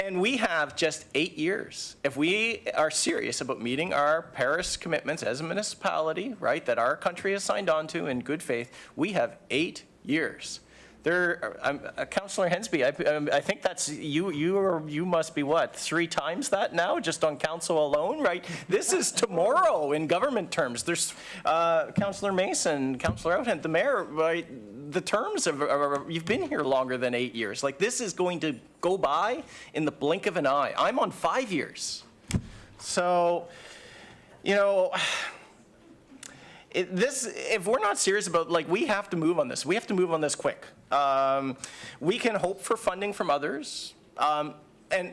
And we have just 8 years. If we are serious about meeting our Paris commitments as a municipality, right, that our country has signed on to in good faith, we have 8 years Councillor Hensby, I think that's, you must be what, 3 times that now, just on council alone, right? This is tomorrow in government terms. There's Councillor Mason, Councillor Outhent, the mayor, right? The terms you've been here longer than 8 years. Like, this is going to go by in the blink of an eye. I'm on 5 years. So, you know, if we're not serious about, like, we have to move on this. We have to move on this quick. We can hope for funding from others, and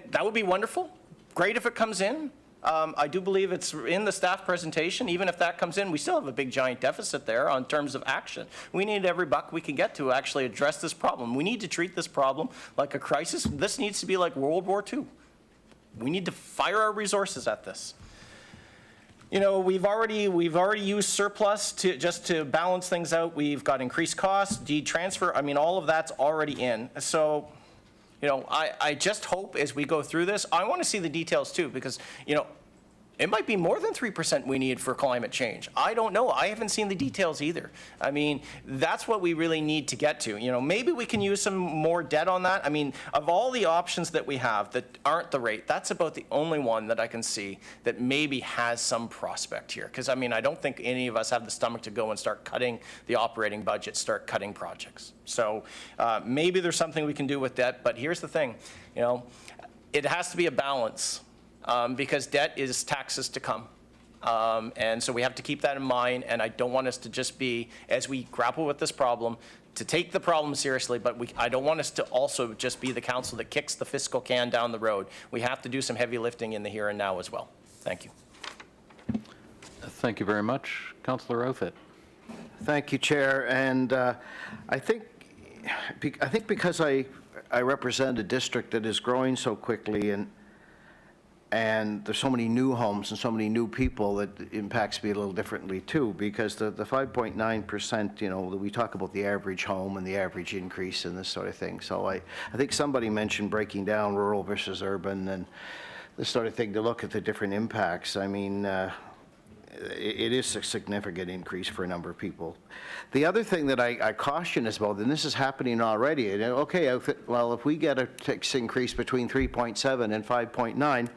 that would be wonderful. Great if it comes in. I do believe it's in the staff presentation. Even if that comes in, we still have a big giant deficit there on terms of action. We need every buck we can get to actually address this problem. We need to treat this problem like a crisis. This needs to be like World War II. We need to fire our resources at this. You know, we've already used surplus to balance things out. We've got increased costs, deed transfer. I mean, all of that's already in. So, you know, I just hope as we go through this, I want to see the details too, because, you know, it might be more than 3% we need for climate change. I don't know. I haven't seen the details either. I mean, that's what we really need to get to. You know, maybe we can use some more debt on that. I mean, of all the options that we have that aren't the rate, that's about the only one that I can see that maybe has some prospect here. Because, I mean, I don't think any of us have the stomach to go and start cutting the operating budget, start cutting projects. So maybe there's something we can do with debt. But here's the thing, you know, it has to be a balance. Because debt is taxes to come. And so we have to keep that in mind, and I don't want us to just be, as we grapple with this problem, to take the problem seriously, but I don't want us to also just be the council that kicks the fiscal can down the road. We have to do some heavy lifting in the here and now as well. Thank you. Thank you very much. Councillor Outfit. Thank you, Chair. And I think because I represent a district that is growing so quickly, and there's so many new homes and so many new people, that impacts me a little differently too, because the 5.9%, you know, we talk about the average home and the average increase and this sort of thing. So I think somebody mentioned breaking down rural versus urban and this sort of thing to look at the different impacts. I mean, it is a significant increase for a number of people. The other thing that I caution is about, and this is happening already, and okay, well, if we get a tax increase between 3.7 and 5.9, am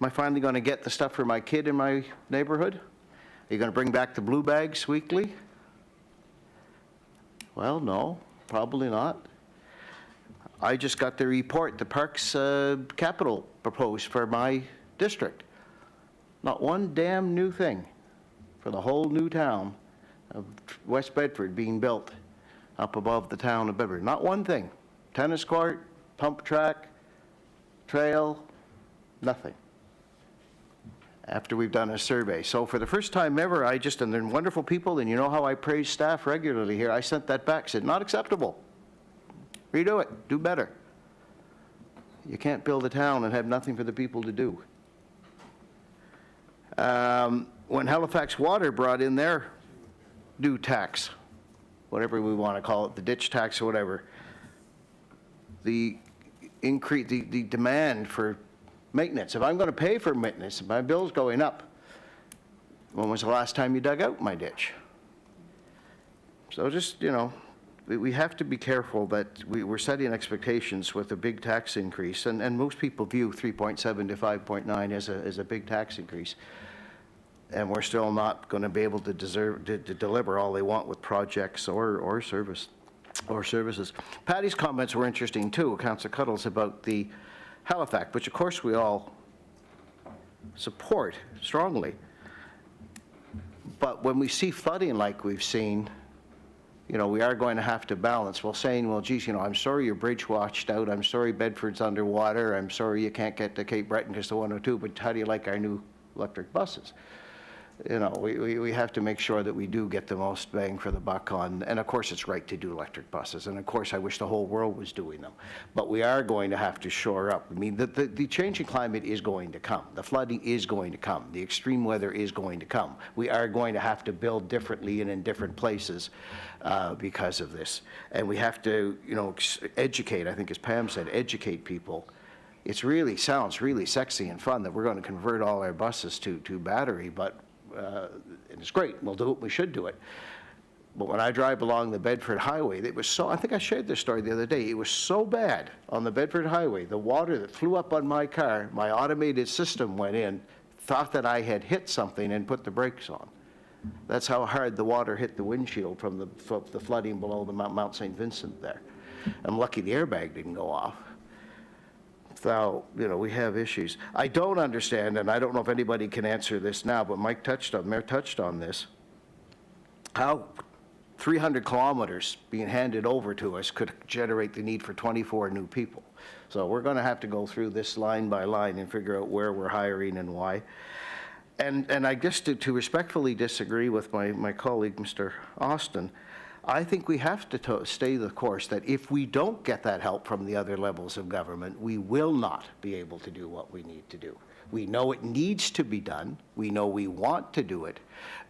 I finally going to get the stuff for my kid in my neighborhood? Are you going to bring back the blue bags weekly? Well, no, probably not. I just got the report, the Parks capital proposed for my district. Not one damn new thing for the whole new town of West Bedford being built up above the town of Bedford. Not one thing. Tennis court, pump track, trail, nothing. After we've done a survey. So for the first time ever, and they're wonderful people, and you know how I praise staff regularly here, I sent that back, said, not acceptable. Redo it, do better. You can't build a town and have nothing for the people to do. When Halifax Water brought in their new tax, whatever we want to call it, the ditch tax or whatever, the demand for maintenance. If I'm going to pay for maintenance, my bill's going up. When was the last time you dug out my ditch? So just, you know, we have to be careful that we're setting expectations with a big tax increase, and most people view 3.7 to 5.9 as a big tax increase. And we're still not going to be able to deliver all they want with projects or services. Patty's comments were interesting too, Councillor Cuddles, about the Halifax, which of course we all support strongly. But when we see flooding like we've seen, you know, we are going to have to balance. Well, saying, well, geez, you know, I'm sorry your bridge washed out. I'm sorry Bedford's underwater. I'm sorry you can't get to Cape Breton because the 102, but how do you like our new electric buses? You know, we have to make sure that we do get the most bang for the buck on, and of course it's right to do electric buses, and of course I wish the whole world was doing them, but we are going to have to shore up. I mean, the changing climate is going to come. The flooding is going to come. The extreme weather is going to come. We are going to have to build differently and in different places because of this, and we have to, you know, educate, I think as Pam said, educate people. It really sounds really sexy and fun that we're going to convert all our buses to battery, but and it's great, we'll do it, we should do it. But when I drive along the Bedford Highway, it was so, I think I shared this story the other day, it was so bad on the Bedford Highway, the water that flew up on my car, my automated system went in, thought that I had hit something and put the brakes on. That's how hard the water hit the windshield from the flooding below the Mount St. Vincent there. I'm lucky the airbag didn't go off. So, you know, we have issues. I don't understand, and I don't know if anybody can answer this now, but Mayor touched on this, how 300 kilometers being handed over to us could generate the need for 24 new people. So we're going to have to go through this line by line and figure out where we're hiring and why. And I guess to respectfully disagree with my colleague, Mr. Austin, I think we have to stay the course that if we don't get that help from the other levels of government, we will not be able to do what we need to do. We know it needs to be done. We know we want to do it.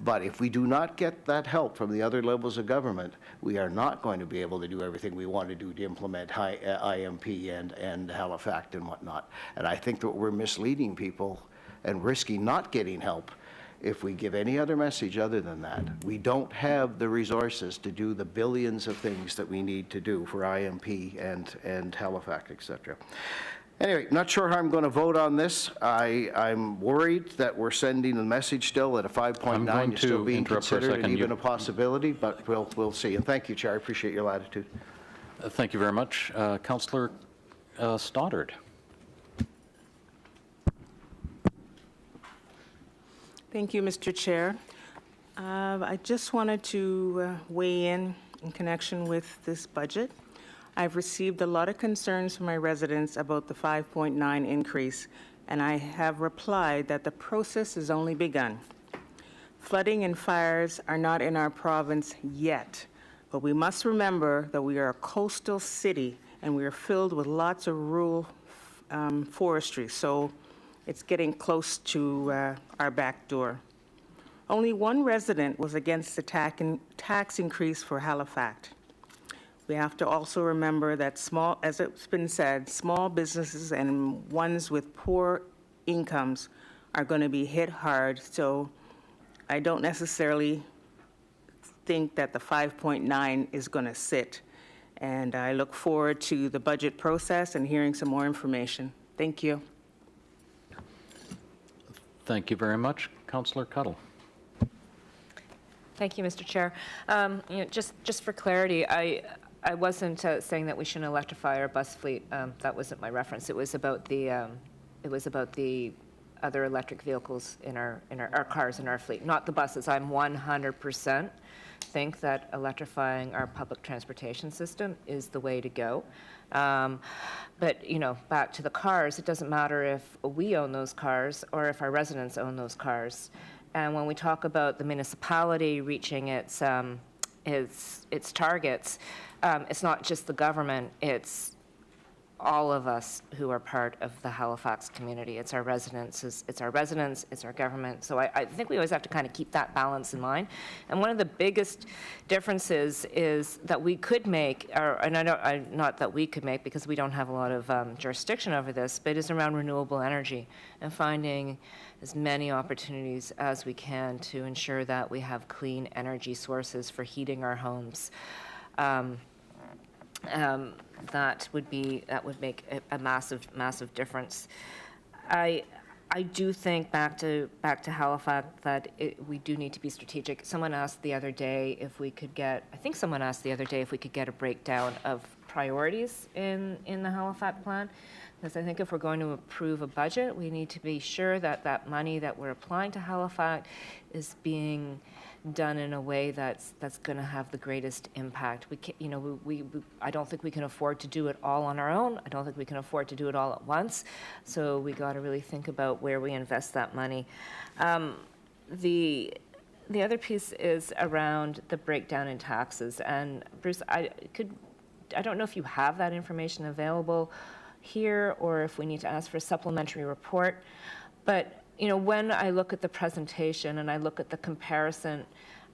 But if we do not get that help from the other levels of government, we are not going to be able to do everything we want to do to implement IMP and Halifax and whatnot. And I think that we're misleading people and risking not getting help if we give any other message other than that. We don't have the resources to do the billions of things that we need to do for IMP and Halifax, et cetera. Anyway, not sure how I'm going to vote on this. I'm worried that we're sending a message still that a 5.9 is still being considered and even a possibility, but we'll see. And thank you, Chair. I appreciate your latitude. Thank you very much. Councillor Stoddard. Thank you, Mr. Chair. I just wanted to weigh in connection with this budget. I've received a lot of concerns from my residents about the 5.9 increase, and I have replied that the process has only begun. Flooding and fires are not in our province yet, but we must remember that we are a coastal city and we are filled with lots of rural forestry, so it's getting close to our back door. Only one resident was against the tax increase for Halifax. We have to also remember that as it's been said, small businesses and ones with poor incomes are going to be hit hard. So I don't necessarily think that the 5.9 is going to sit. And I look forward to the budget process and hearing some more information. Thank you. Thank you very much. Councillor Cuttle. Thank you, Mr. Chair. Just for clarity, I wasn't saying that we shouldn't electrify our bus fleet. That wasn't my reference. It was about the other electric vehicles in our cars in our fleet, not the buses. I'm 100% think that electrifying our public transportation system is the way to go. But back to the cars, it doesn't matter if we own those cars or if our residents own those cars. And when we talk about the municipality reaching its targets, it's not just the government, it's all of us who are part of the Halifax community. It's our residents, it's our government. So I think we always have to kind of keep that balance in mind. And one of the biggest differences is that we could make, not that we could make because we don't have a lot of jurisdiction over this, but is around renewable energy and finding as many opportunities as we can to ensure that we have clean energy sources for heating our homes. That would make a massive difference. I do think back to Halifax that we do need to be strategic. Someone asked the other day if we could get a breakdown of priorities in the Halifax plan. Because I think if we're going to approve a budget, we need to be sure that that money that we're applying to Halifax is being done in a way that's going to have the greatest impact. We can't, I don't think we can afford to do it all on our own. I don't think we can afford to do it all at once. So we got to really think about where we invest that money. The other piece is around the breakdown in taxes. And Bruce, I don't know if you have that information available here or if we need to ask for a supplementary report, but when I look at the presentation and I look at the comparison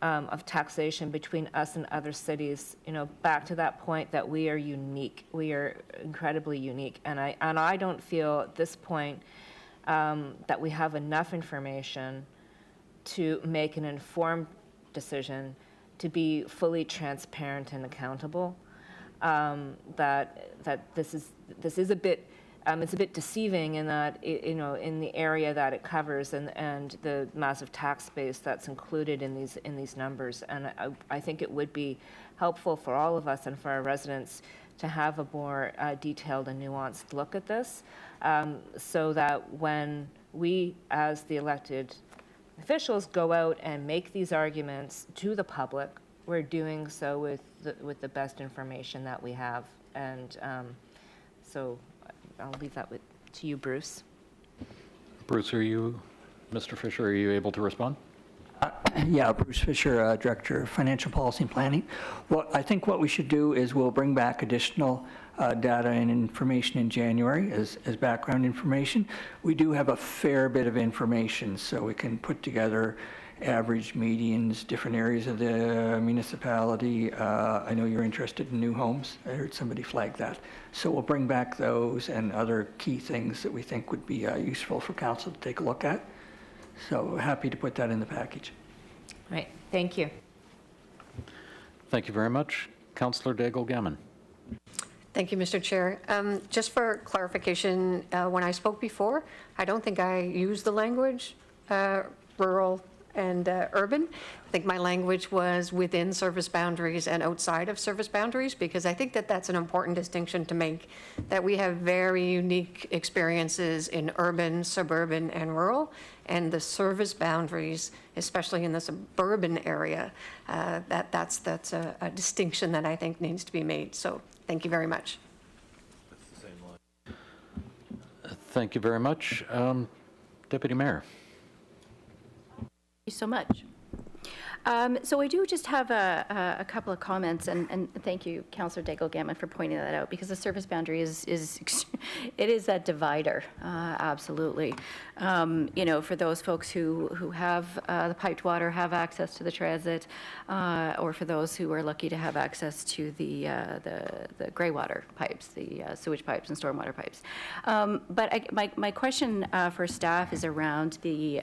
of taxation between us and other cities, back to that point that we are unique, we are incredibly unique, and I don't feel at this point that we have enough information to make an informed decision to be fully transparent and accountable. That this is a bit it's a bit deceiving in that in the area that it covers and the massive tax base that's included in these numbers. And I think it would be helpful for all of us and for our residents to have a more detailed and nuanced look at this, so that when we, as the elected officials, go out and make these arguments to the public, we're doing so with the best information that we have. And so I'll leave that to you, Bruce. Bruce, Mr. Fisher, are you able to respond? Yeah, Bruce Fisher, Director of Financial Policy and Planning. I think what we should do is we'll bring back additional data and information in January as background information. We do have a fair bit of information, so we can put together average medians, different areas of the municipality. I know you're interested in new homes. I heard somebody flag that. So we'll bring back those and other key things that we think would be useful for council to take a look at. So happy to put that in the package. Right, thank you. Thank you very much. Councillor Daigle-Gammon. Thank you, Mr. Chair. Just for clarification, when I spoke before, I don't think I used the language rural and urban. I think my language was within service boundaries and outside of service boundaries, because I think that that's an important distinction to make, that we have very unique experiences in urban, suburban, and rural, and the service boundaries, especially in the suburban area, that's a distinction that I think needs to be made. So thank you very much. Thank you very much. Deputy Mayor. Thank you so much. So I do just have a couple of comments, and thank you, Councillor Daigle-Gammon, for pointing that out, because the service boundary is it is that divider, absolutely. For those folks who have the piped water, have access to the transit, or for those who are lucky to have access to the gray water pipes, the sewage pipes and stormwater pipes. But my question for staff is around the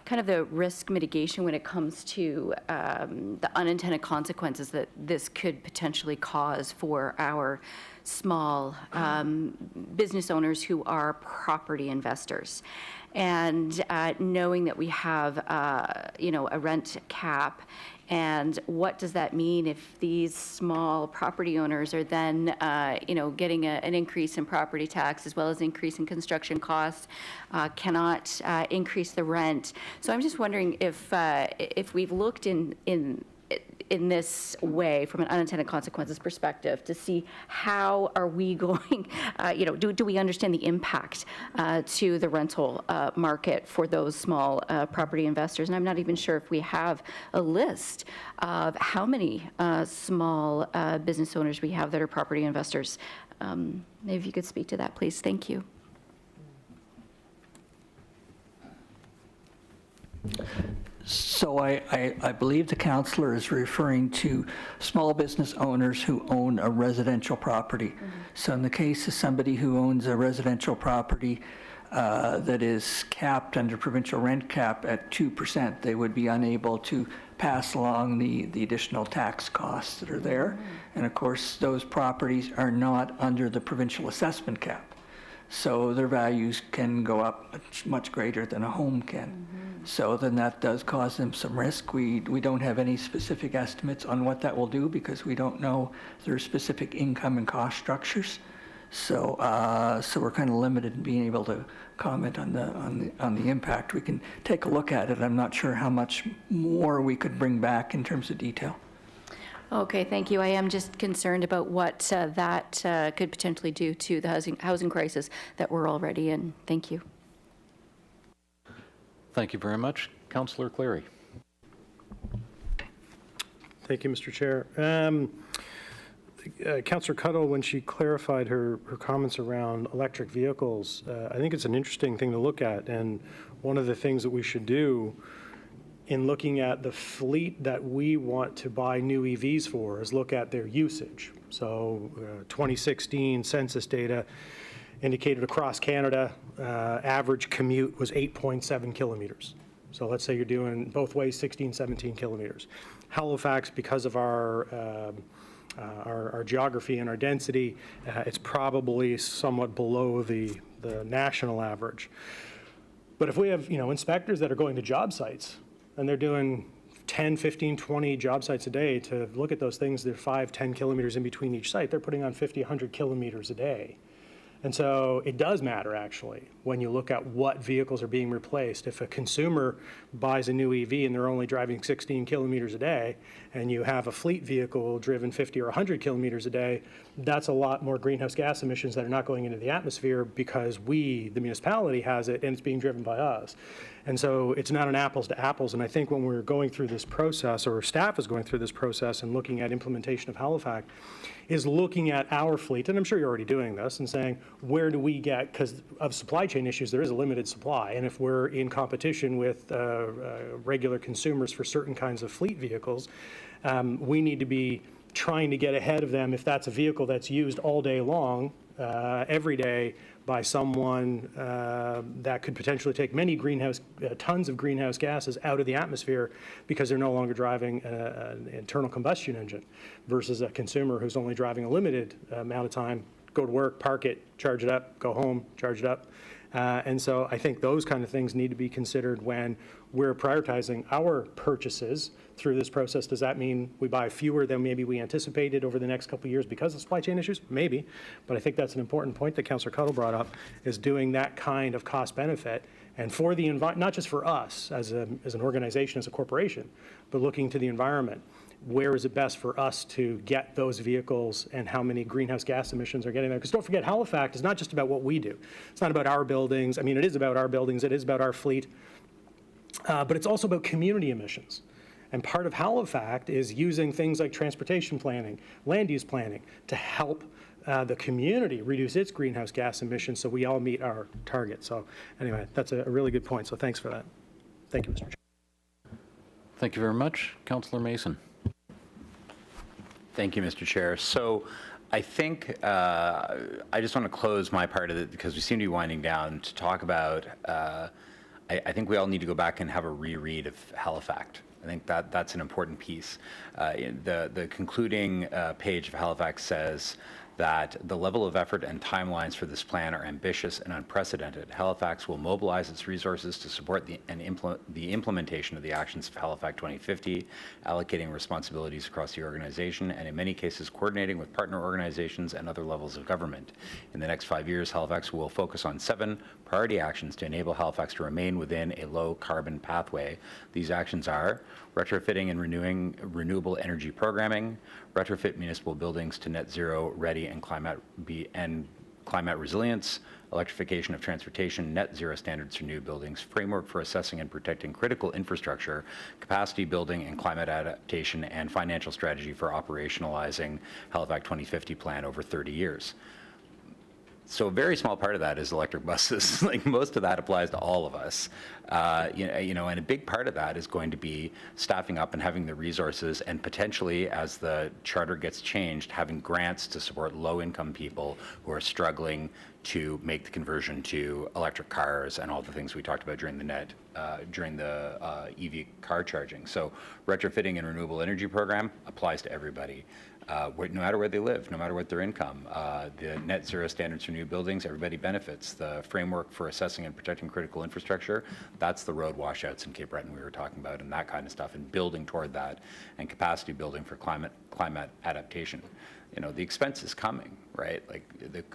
kind of the risk mitigation when it comes to the unintended consequences that this could potentially cause for our small business owners who are property investors. And knowing that we have, a rent cap, and what does that mean if these small property owners are then, getting an increase in property tax as well as increase in construction costs, cannot increase the rent. So I'm just wondering if we've looked in this way from an unintended consequences perspective to see how are we going, do we understand the impact to the rental market for those small property investors? And I'm not even sure if we have a list of how many small business owners we have that are property investors. Maybe if you could speak to that, please. Thank you. So I believe the councillor is referring to small business owners who own a residential property. Mm-hmm. So in the case of somebody who owns a residential property that is capped under provincial rent cap at 2%, they would be unable to pass along the additional tax costs that are there. Mm-hmm. And of course, those properties are not under the provincial assessment cap. So their values can go up much greater than a home can. Mm-hmm. So then that does cause them some risk. We don't have any specific estimates on what that will do because we don't know their specific income and cost structures. So we're kind of limited in being able to comment on the impact. We can take a look at it. I'm not sure how much more we could bring back in terms of detail. Okay, thank you. I am just concerned about what that could potentially do to the housing crisis that we're already in. Thank you. Thank you very much. Councillor Cleary. Thank you, Mr. Chair. Councillor Cuttle, when she clarified her comments around electric vehicles, I think it's an interesting thing to look at. And one of the things that we should do in looking at the fleet that we want to buy new EVs for is look at their usage. So 2016 census data indicated across Canada, average commute was 8.7 kilometers. So let's say you're doing both ways 16, 17 kilometers. Halifax, because of our geography and our density, it's probably somewhat below the national average. But if we have, inspectors that are going to job sites and they're doing 10, 15, 20 job sites a day to look at those things, they're 5, 10 kilometers in between each site, they're putting on 50, 100 kilometers a day. And so it does matter, actually, when you look at what vehicles are being replaced. If a consumer buys a new EV and they're only driving 16 kilometers a day, and you have a fleet vehicle driven 50 or 100 kilometers a day, that's a lot more greenhouse gas emissions that are not going into the atmosphere because the municipality has it, and it's being driven by us. And so it's not an apples to apples. And I think when we're going through this process, or staff is going through this process and looking at implementation of Halifax, is looking at our fleet, and I'm sure you're already doing this, and saying, where do we get, because of supply chain issues, there is a limited supply. And if we're in competition with regular consumers for certain kinds of fleet vehicles, we need to be trying to get ahead of them if that's a vehicle that's used all day long, every day, by someone that could potentially take many tons of greenhouse gases out of the atmosphere because they're no longer driving an internal combustion engine, versus a consumer who's only driving a limited amount of time, go to work, park it, charge it up, go home, charge it up. And so I think those kind of things need to be considered when we're prioritizing our purchases through this process. Does that mean we buy fewer than maybe we anticipated over the next couple of years because of supply chain issues? Maybe. But I think that's an important point that Councillor Cuttle brought up, is doing that kind of cost benefit. And for the not just for us as an organization, as a corporation, but looking to the environment. Where is it best for us to get those vehicles, and how many greenhouse gas emissions are getting there? Because don't forget, Halifax is not just about what we do. It's not about our buildings. I mean, it is about our buildings. It is about our fleet. But it's also about community emissions. And part of Halifax is using things like transportation planning, land use planning, to help the community reduce its greenhouse gas emissions so we all meet our target. So anyway, that's a really good point. So thanks for that. Thank you, Mr. Chair. Thank you very much. Councillor Mason. Thank you, Mr. Chair. So I think I just want to close my part of it, because we seem to be winding down, to talk about, I think we all need to go back and have a reread of Halifax. I think that's an important piece. The concluding page of Halifax says that the level of effort and timelines for this plan are ambitious and unprecedented. Halifax will mobilize its resources to support the implementation of the actions of Halifax 2050, allocating responsibilities across the organization, and in many cases coordinating with partner organizations and other levels of government. In the next 5 years, Halifax will focus on 7 priority actions to enable Halifax to remain within a low carbon pathway. These actions are retrofitting and renewing renewable energy programming, retrofit municipal buildings to net zero ready and climate resilience, electrification of transportation, net zero standards for new buildings, framework for assessing and protecting critical infrastructure, capacity building and climate adaptation, and financial strategy for operationalizing Halifax 2050 plan over 30 years. So a very small part of that is electric buses. Like, most of that applies to all of us. And a big part of that is going to be staffing up and having the resources, and potentially, as the charter gets changed, having grants to support low-income people who are struggling to make the conversion to electric cars and all the things we talked about during the EV car charging. So retrofitting and renewable energy program applies to everybody. No matter where they live, no matter what their income. The net zero standards for new buildings, everybody benefits. The framework for assessing and protecting critical infrastructure, that's the road washouts in Cape Breton we were talking about, and that kind of stuff, and building toward that, and capacity building for climate adaptation. The expense is coming, right? Like,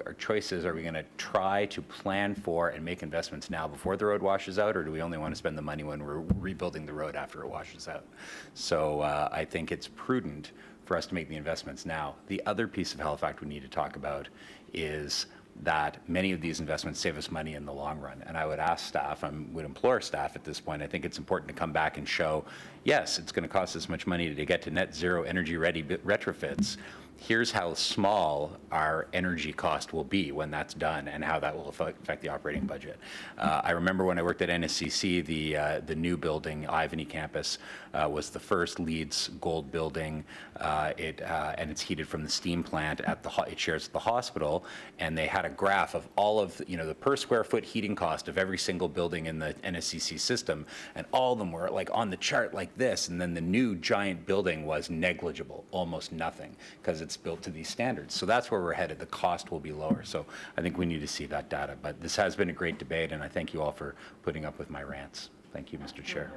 our choice is, are we going to try to plan for and make investments now before the road washes out, or do we only want to spend the money when we're rebuilding the road after it washes out? So I think it's prudent for us to make the investments now. The other piece of Halifax we need to talk about is that many of these investments save us money in the long run. And I would ask staff, I would implore staff at this point, I think it's important to come back and show, yes, it's going to cost us much money to get to net zero energy ready retrofits, here's how small our energy cost will be when that's done and how that will affect the operating budget. I remember when I worked at NSCC, the new building, Ivany campus, was the first LEED's Gold building. And it's heated from the steam plant it shares at the hospital, and they had a graph of all of the per square foot heating cost of every single building in the NSCC system, and all of them were like on the chart like this, and then the new giant building was negligible, almost nothing, because it's built to these standards. So that's where we're headed. The cost will be lower. So I think we need to see that data. But this has been a great debate, and I thank you all for putting up with my rants. Thank you, Mr. Chair.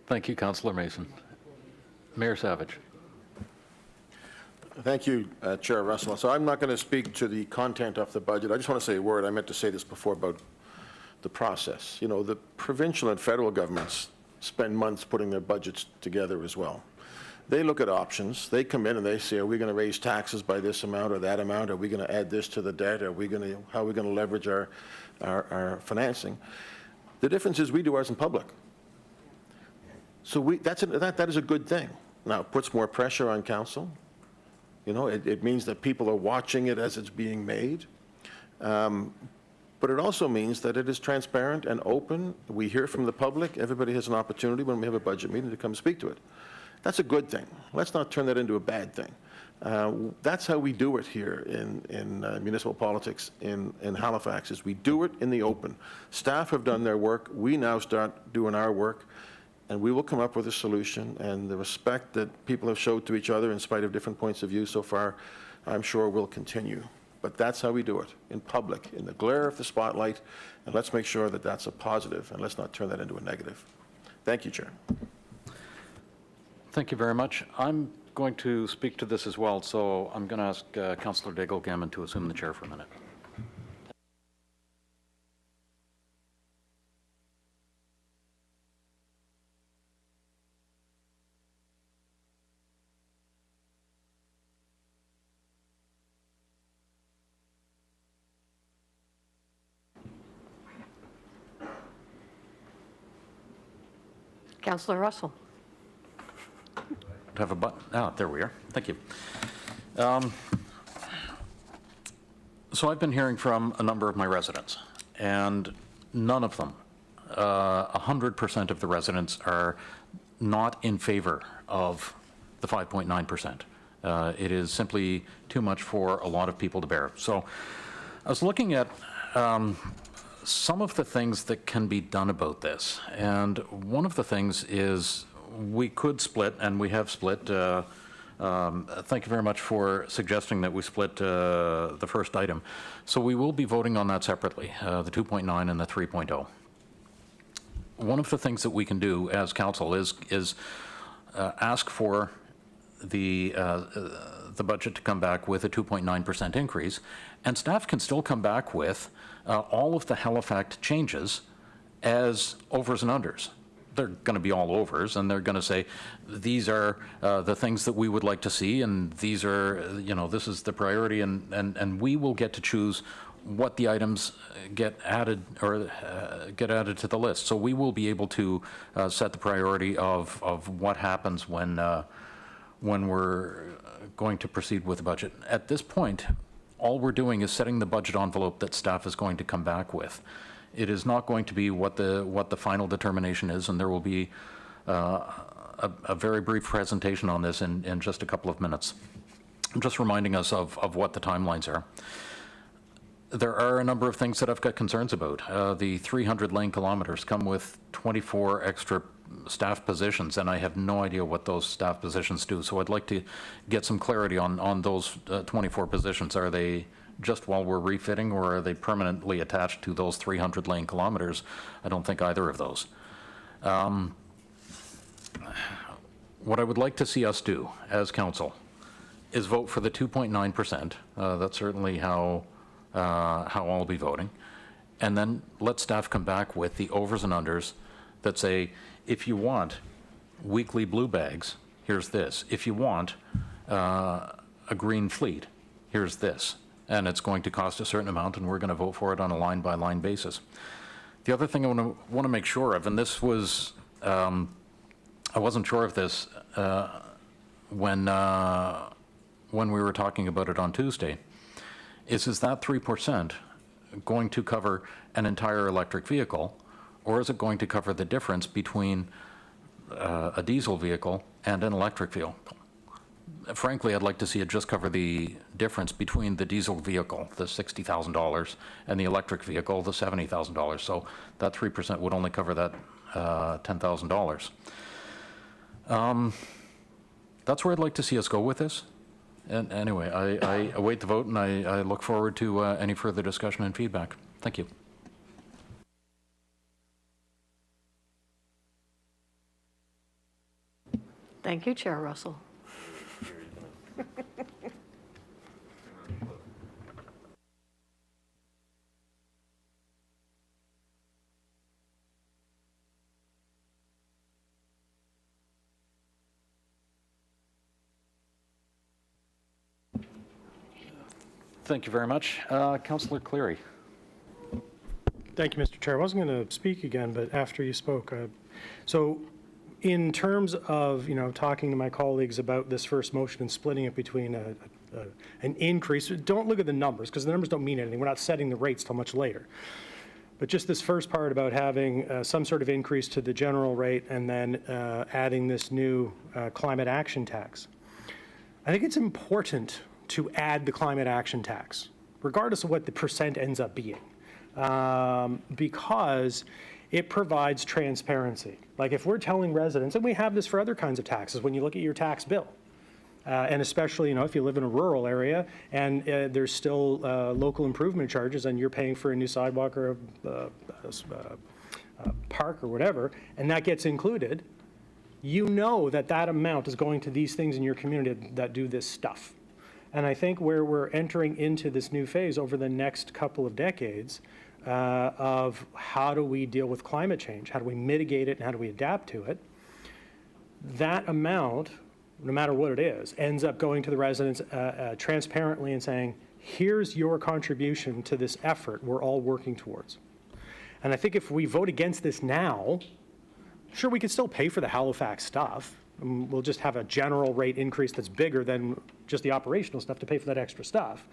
Thank you, Councillor Mason. Mayor Savage. Thank you, Chair Russell. So I'm not going to speak to the content of the budget. I just want to say a word. I meant to say this before about the process. You know, the provincial and federal governments spend months putting their budgets together as well. They look at options. They come in and they say, are we going to raise taxes by this amount or that amount? Are we going to add this to the debt? How are we going to leverage our financing? The difference is we do ours in public. So that is a good thing. Now, it puts more pressure on council. You know, it means that people are watching it as it's being made. But it also means that it is transparent and open. We hear from the public. Everybody has an opportunity when we have a budget meeting to come speak to it. That's a good thing. Let's not turn that into a bad thing. That's how we do it here in municipal politics in Halifax, is we do it in the open. Staff have done their work. We now start doing our work, and we will come up with a solution. And the respect that people have showed to each other in spite of different points of view so far, I'm sure will continue. But that's how we do it, in public, in the glare of the spotlight, and let's make sure that that's a positive, and let's not turn that into a negative. Thank you, Chair. Thank you very much. I'm going to speak to this as well, so I'm going to ask Councillor Daigle-Gammon to assume the chair for a minute. Councillor Russell. Have a button. Oh, there we are. Thank you. So I've been hearing from a number of my residents, and none of them, 100% of the residents, are not in favor of the 5.9%. It is simply too much for a lot of people to bear. So I was looking at some of the things that can be done about this, and one of the things is we could split, and we have split. Thank you very much for suggesting that we split the first item. So we will be voting on that separately, the 2.9 and the 3.0. One of the things that we can do as council is ask for the budget to come back with a 2.9% increase, and staff can still come back with all of the Halifax changes as overs and unders. They're going to be all overs, and they're going to say, these are the things that we would like to see, and these are, this is the priority, and we will get to choose what the items get added or get added to the list. So we will be able to set the priority of what happens when we're going to proceed with the budget. At this point, all we're doing is setting the budget envelope that staff is going to come back with. It is not going to be what the final determination is, and there will be a very brief presentation on this in just a couple of minutes. I'm just reminding us of what the timelines are. There are a number of things that I've got concerns about. The 300 lane kilometers come with 24 extra staff positions, and I have no idea what those staff positions do. So I'd like to get some clarity on those 24 positions. Are they just while we're refitting, or are they permanently attached to those 300 lane kilometers? I don't think either of those. What I would like to see us do as council is vote for the 2.9%. That's certainly how I'll be voting. And then let staff come back with the overs and unders that say, if you want weekly blue bags, here's this. If you want a green fleet, here's this. And it's going to cost a certain amount, and we're going to vote for it on a line-by-line basis. The other thing I want to make sure of, and this was, I wasn't sure of this when when we were talking about it on Tuesday, is that 3% going to cover an entire electric vehicle, or is it going to cover the difference between a diesel vehicle and an electric vehicle? Frankly, I'd like to see it just cover the difference between the diesel vehicle, the $60,000, and the electric vehicle, the $70,000. So that 3% would only cover that $10,000. That's where I'd like to see us go with this. And anyway, I await the vote, and I look forward to any further discussion and feedback. Thank you. Thank you, Chair Russell. Thank you very much. Councillor Cleary. Thank you, Mr. Chair. I wasn't going to speak again, but after you spoke, so in terms of, talking to my colleagues about this first motion and splitting it between an increase, don't look at the numbers, because the numbers don't mean anything. We're not setting the rates till much later. But just this first part about having some sort of increase to the general rate and then adding this new climate action tax. I think it's important to add the climate action tax, regardless of what the percent ends up being, because it provides transparency. Like if we're telling residents, and we have this for other kinds of taxes, when you look at your tax bill, and especially, if you live in a rural area and there's still local improvement charges and you're paying for a new sidewalk or a park or whatever, and that gets included, that amount is going to these things in your community that do this stuff. And I think where we're entering into this new phase over the next couple of decades of how do we deal with climate change, how do we mitigate it, and how do we adapt to it, that amount, no matter what it is, ends up going to the residents transparently and saying, here's your contribution to this effort we're all working towards. And I think if we vote against this now, sure, we can still pay for the Halifax stuff. We'll just have a general rate increase that's bigger than just the operational stuff to pay for that extra stuff.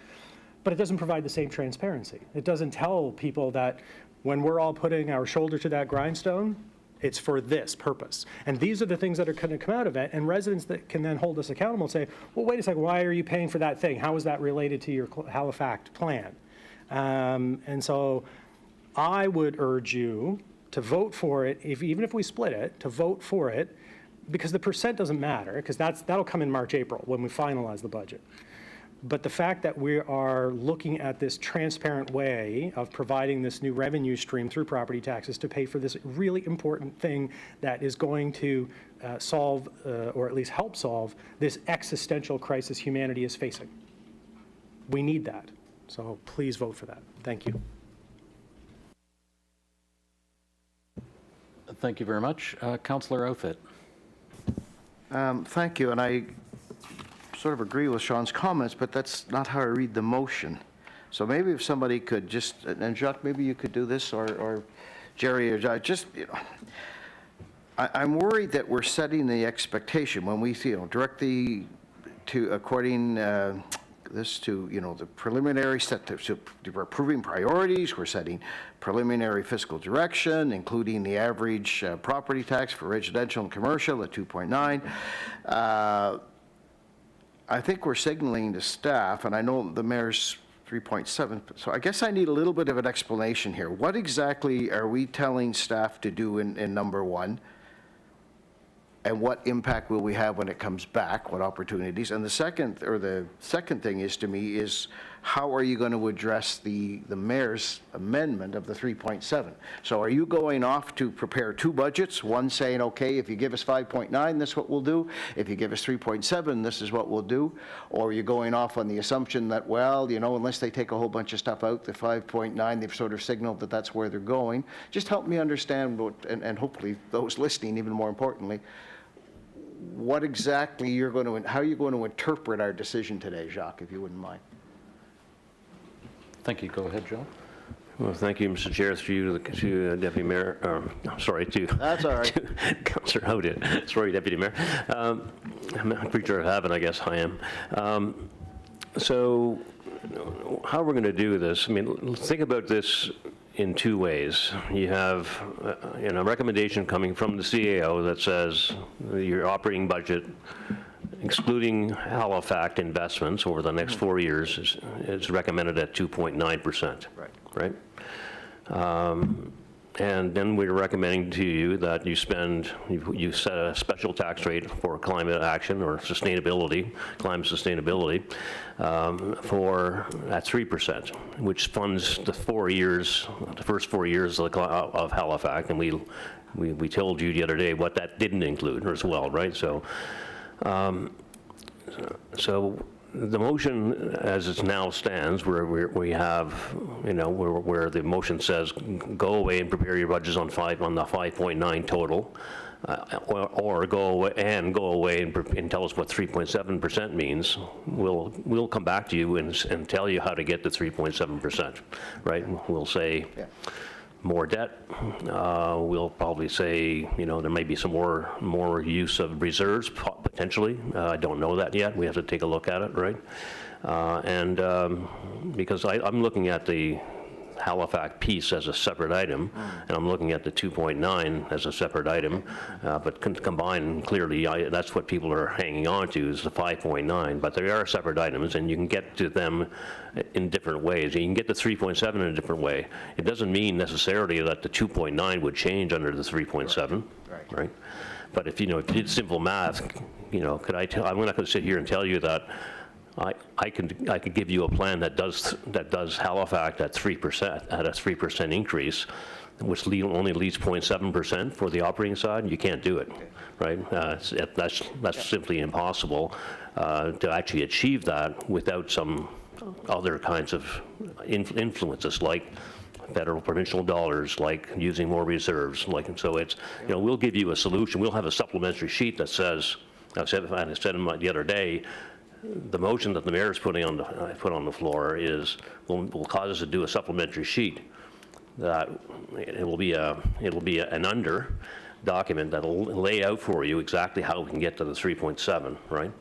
But it doesn't provide the same transparency. It doesn't tell people that when we're all putting our shoulder to that grindstone, it's for this purpose. And these are the things that are going to come out of it. And residents that can then hold us accountable and say, well, wait a second, why are you paying for that thing? How is that related to your Halifax plan? And so I would urge you to vote for it, even if we split it, to vote for it, because the percent doesn't matter, because that'll come in March, April, when we finalize the budget. But the fact that we are looking at this transparent way of providing this new revenue stream through property taxes to pay for this really important thing that is going to solve, or at least help solve, this existential crisis humanity is facing. We need that. So please vote for that. Thank you. Thank you very much. Councillor Outfit. Thank you, and I sort of agree with Sean's comments, but that's not how I read the motion. So maybe if somebody could just, and Jacques, maybe you could do this, or Jerry, or Jacques, just, I'm worried that we're setting the expectation when we, direct according this to, the preliminary set to we're approving priorities, we're setting preliminary fiscal direction, including the average property tax for residential and commercial at 2.9. I think we're signaling to staff, and I know the mayor's 3.7, so I guess I need a little bit of an explanation here. What exactly are we telling staff to do in number one? And what impact will we have when it comes back? What opportunities? And the second thing is, to me, is how are you going to address the mayor's amendment of the 3.7? So are you going off to prepare two budgets, one saying, okay, if you give us 5.9, this is what we'll do. If you give us 3.7, this is what we'll do. Or are you going off on the assumption that, well, unless they take a whole bunch of stuff out, the 5.9, they've sort of signaled that that's where they're going. Just help me understand and hopefully those listening, even more importantly, what exactly how you're going to interpret our decision today, Jacques, if you wouldn't mind. Thank you. Go ahead, Joe. Well, thank you, Mr. Chair. Through to Deputy Mayor, to That's all right. to Councillor Howden. Sorry, Deputy Mayor. I'm a creature of habit, I guess I am. So how we're going to do this, I mean, think about this in two ways. You have a recommendation coming from the CAO that says your operating budget, excluding Halifax investments over the next 4 years, is recommended at 2.9%. Right? And then we're recommending to you that you set a special tax rate for climate action or sustainability, climate sustainability, at 3%, which funds the first 4 years of Halifax. And we told you the other day what that didn't include as well, right? So the motion, as it now stands, where we have, where the motion says, go away and prepare your budgets on the 5.9 total, or go away and tell us what 3.7% means. We'll come back to you and tell you how to get to 3.7%, right? We'll say, more debt. We'll probably say, there may be some more use of reserves, potentially. I don't know that yet. We have to take a look at it, right? Because I'm looking at the Halifax piece as a separate item, and I'm looking at the 2.9 as a separate item, but combined, clearly, that's what people are hanging on to, is the 5.9, but they are separate items, and you can get to them in different ways. You can get to 3.7 in a different way. It doesn't mean necessarily that the 2.9 would change under the 3.7, right? But if you did simple math, I'm not going to sit here and tell you that I could give you a plan that does Halifax at 3%, at a 3% increase, which only leaves 0.7% for the operating side. You can't do it, right? That's simply impossible to actually achieve that without some other kinds of influences, like federal, provincial dollars, like using more reserves, so it's we'll give you a solution. We'll have a supplementary sheet that says, I said the other day, the motion that the mayor is put on the floor will cause us to do a supplementary sheet that it will be an under document that'll lay out for you exactly how we can get to the 3.7, right?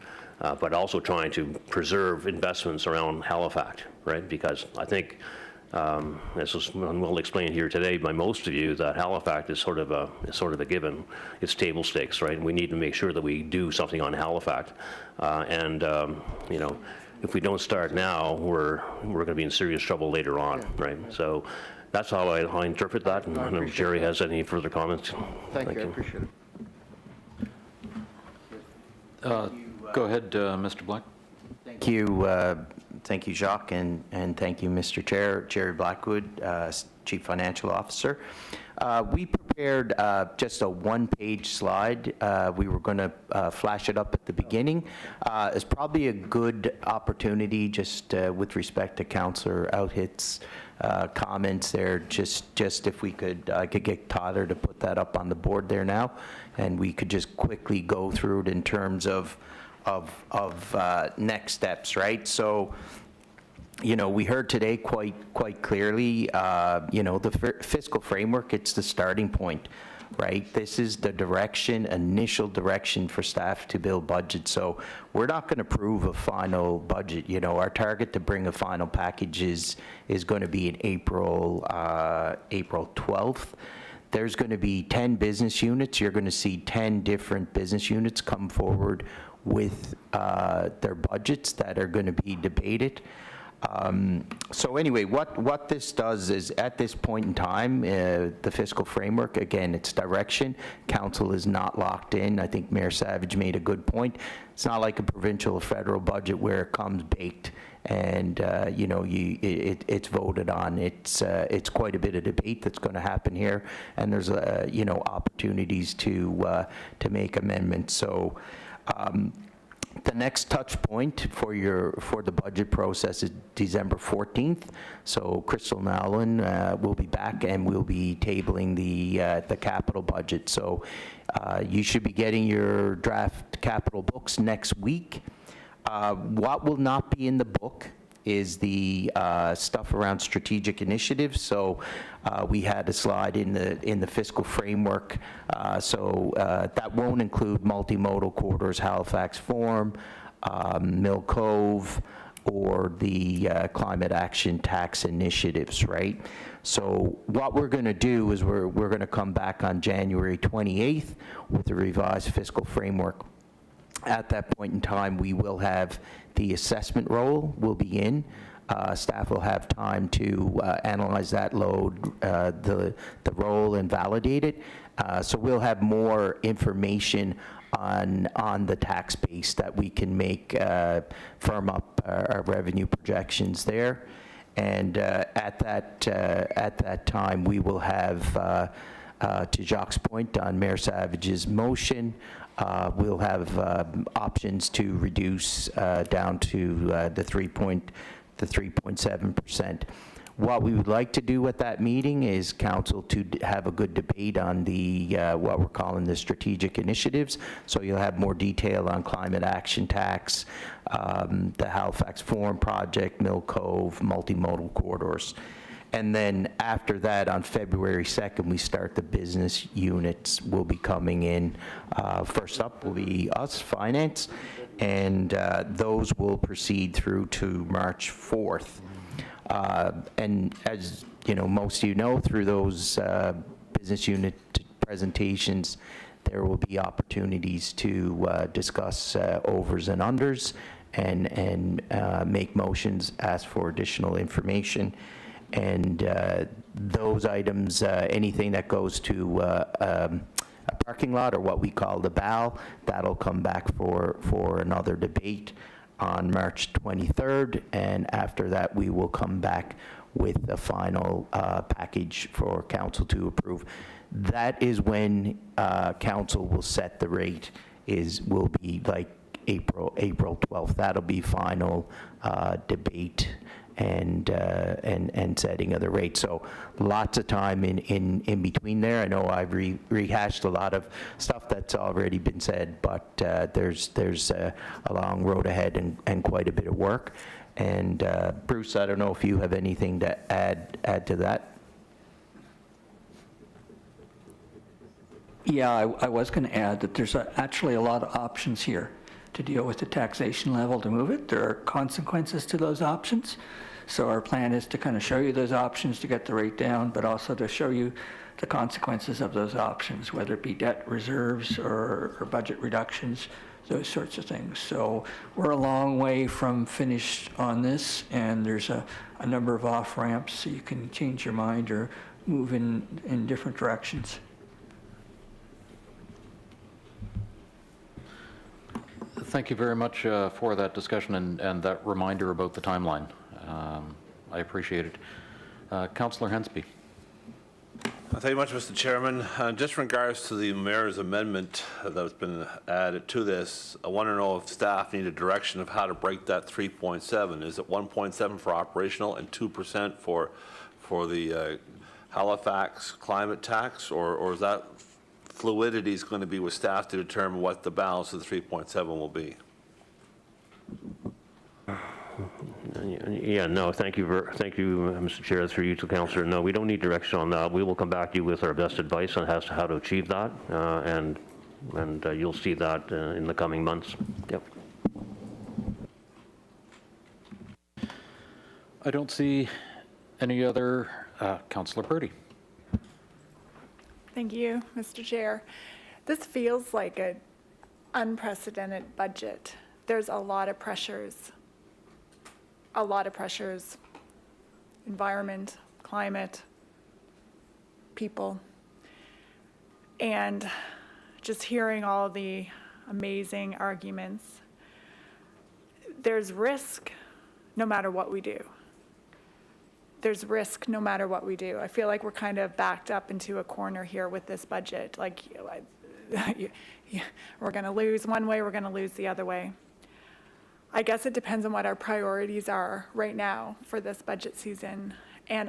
But also trying to preserve investments around Halifax, right? Because I think, as was well explained here today by most of you, that Halifax is sort of a given. It's table stakes, right? We need to make sure that we do something on Halifax, if we don't start now, we're going to be in serious trouble later on, right? So that's how I interpret that. And I don't know if Jerry has any further comments. Thank you. I appreciate it. Go ahead, Mr. Black. Thank you. Thank you, Jacques, and thank you, Mr. Chair. Jerry Blackwood, Chief Financial Officer. We prepared just a one-page slide. We were going to flash it up at the beginning. It's probably a good opportunity, just with respect to Councillor Outhit's comments there, just if we could, I could get Tyler to put that up on the board there now, and we could just quickly go through it in terms of next steps, right? So, we heard today quite clearly, the fiscal framework, it's the starting point, right? This is the initial direction for staff to build budget. So we're not going to approve a final budget. Our target to bring a final package is going to be in April 12th. There's going to be 10 business units. You're going to see 10 different business units come forward with their budgets that are going to be debated. So anyway, what this does is, at this point in time, the fiscal framework, again, it's direction. Council is not locked in. I think Mayor Savage made a good point. It's not like a provincial or federal budget where it comes baked and it's voted on. It's quite a bit of debate that's going to happen here, and there's opportunities to make amendments. So. The next touch point for the budget process is December 14th. So Crystal Nowlin will be back, and we'll be tabling the capital budget. So you should be getting your draft capital books next week. What will not be in the book is the stuff around strategic initiatives. So we had a slide in the fiscal framework. That won't include multimodal corridors, Halifax Forum, Mill Cove, or the climate action tax initiatives, right? So what we're going to do is we're going to come back on January 28th with the revised fiscal framework. At that point in time, we will have the assessment role will be in. Staff will have time to analyze that load, the role, and validate it. So we'll have more information on the tax base that we can make firm up our revenue projections there. And at that time, we will have, to Jacques' point on Mayor Savage's motion, we'll have options to reduce down to the 3.7%. What we would like to do at that meeting is council to have a good debate on the what we're calling the strategic initiatives. So you'll have more detail on climate action tax, the Halifax Forum project, Mill Cove, multimodal corridors. And then after that, on February 2nd, we start the business units will be coming in. First up will be us, finance, and those will proceed through to March 4th. And as you know, most of you know, through those business unit presentations, there will be opportunities to discuss overs and unders and make motions, ask for additional information. And those items, anything that goes to a parking lot, or what we call the BAL, that'll come back for another debate on March 23rd, and after that we will come back with a final package for council to approve. That is when council will set the rate, will be like April 12th. That'll be final debate and setting of the rate. So lots of time in between there. I know I've rehashed a lot of stuff that's already been said, but there's a long road ahead and quite a bit of work. And Bruce, I don't know if you have anything to add to that. Yeah, I was going to add that there's actually a lot of options here to deal with the taxation level to move it. There are consequences to those options. So our plan is to kind of show you those options to get the rate down, but also to show you the consequences of those options, whether it be debt reserves or budget reductions, those sorts of things. So we're a long way from finished on this, and there's a number of off-ramps, so you can change your mind or move in different directions. Thank you very much for that discussion and that reminder about the timeline. I appreciate it. Councillor Hensby. Thank you much, Mr. Chairman. Just in regards to the mayor's amendment that's been added to this, I want to know if staff need a direction of how to break that 3.7. Is it 1.7 for operational and 2% for the Halifax climate tax, or is that fluidity is going to be with staff to determine what the balance of the 3.7 will be? Yeah, no, thank you, Mr. Chair, through you to Councillor. No, we don't need direction on that. We will come back to you with our best advice on as to how to achieve that, and you'll see that in the coming months. Yep. I don't see any other. Councillor Purdy. Thank you, Mr. Chair. This feels like an unprecedented budget. There's a lot of pressures. Environment, climate, people. And just hearing all the amazing arguments, there's risk no matter what we do. There's risk no matter what we do. I feel like we're kind of backed up into a corner here with this budget. Like, we're going to lose one way, we're going to lose the other way. I guess it depends on what our priorities are right now for this budget season. And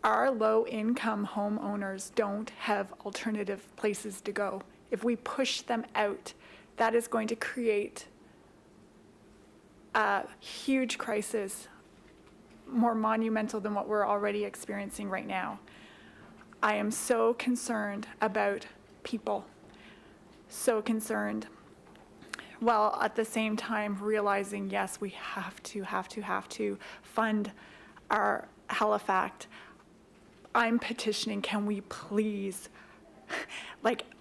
our low-income homeowners don't have alternative places to go. If we push them out, that is going to create a huge crisis, more monumental than what we're already experiencing right now. I am so concerned about people, so concerned, while at the same time realizing, yes, we have to fund our Halifax. I'm petitioning, can we please,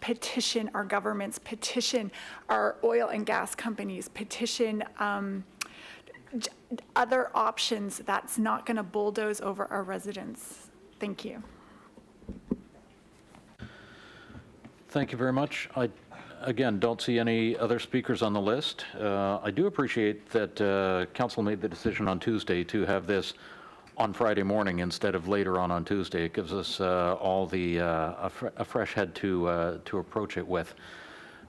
petition our governments, petition our oil and gas companies, petition other options that's not going to bulldoze over our residents. Thank you. Thank you very much. I, again, don't see any other speakers on the list. I do appreciate that Council made the decision on Tuesday to have this on Friday morning instead of later on Tuesday. It gives us all the a fresh head to approach it with.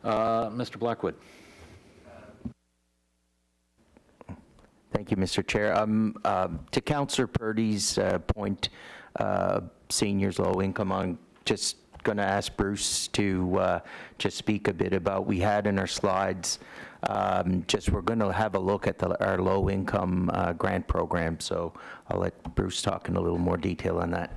Mr. Blackwood. Thank you, Mr. Chair. To Councillor Purdy's point, seniors, low income, I'm just going to ask Bruce to just speak a bit about, we had in our slides, we're going to have a look at our low income grant program. So I'll let Bruce talk in a little more detail on that.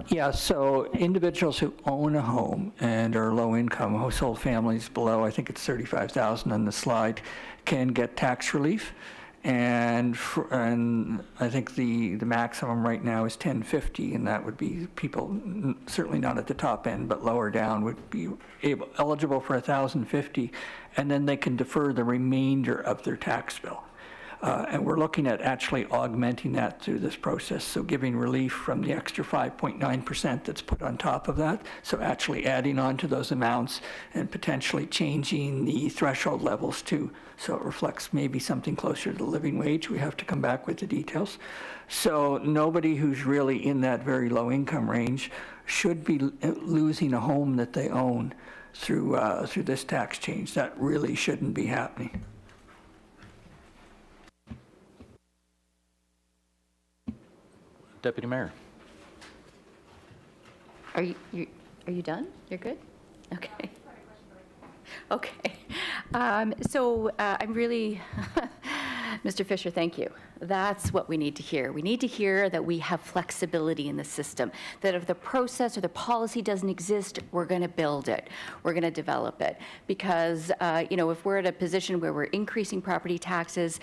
Yeah, so individuals who own a home and are low income, household families below, I think it's 35,000 on the slide, can get tax relief. And I think the maximum right now is 1050, and that would be people, certainly not at the top end, but lower down, would be eligible for 1,050, and then they can defer the remainder of their tax bill. And we're looking at actually augmenting that through this process, so giving relief from the extra 5.9% that's put on top of that, so actually adding on to those amounts and potentially changing the threshold levels too, so it reflects maybe something closer to the living wage. We have to come back with the details. So nobody who's really in that very low income range should be losing a home that they own through this tax change. That really shouldn't be happening. Deputy Mayor. Are you done? You're good? Okay. Okay. So I'm really, Mr. Fisher, thank you. That's what we need to hear. We need to hear that we have flexibility in the system, that if the process or the policy doesn't exist, we're going to build it. We're going to develop it. Because, if we're at a position where we're increasing property taxes,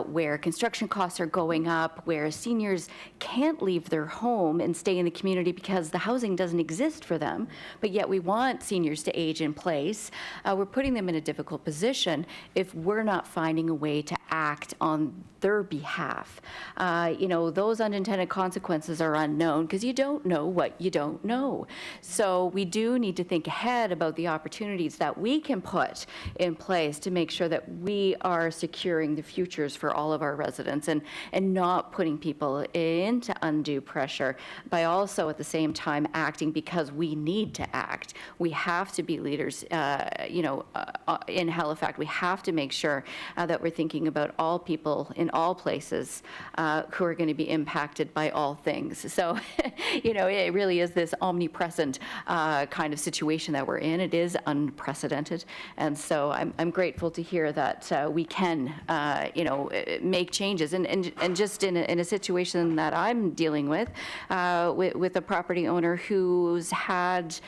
where construction costs are going up, where seniors can't leave their home and stay in the community because the housing doesn't exist for them, but yet we want seniors to age in place, we're putting them in a difficult position if we're not finding a way to act on their behalf. Those unintended consequences are unknown because you don't know what you don't know. So we do need to think ahead about the opportunities that we can put in place to make sure that we are securing the futures for all of our residents and not putting people into undue pressure by also at the same time acting because we need to act. We have to be leaders, in Halifax. We have to make sure that we're thinking about all people in all places who are going to be impacted by all things. So, it really is this omnipresent kind of situation that we're in. It is unprecedented. And so I'm grateful to hear that we can, make changes. And just in a situation that I'm dealing with a property owner who's had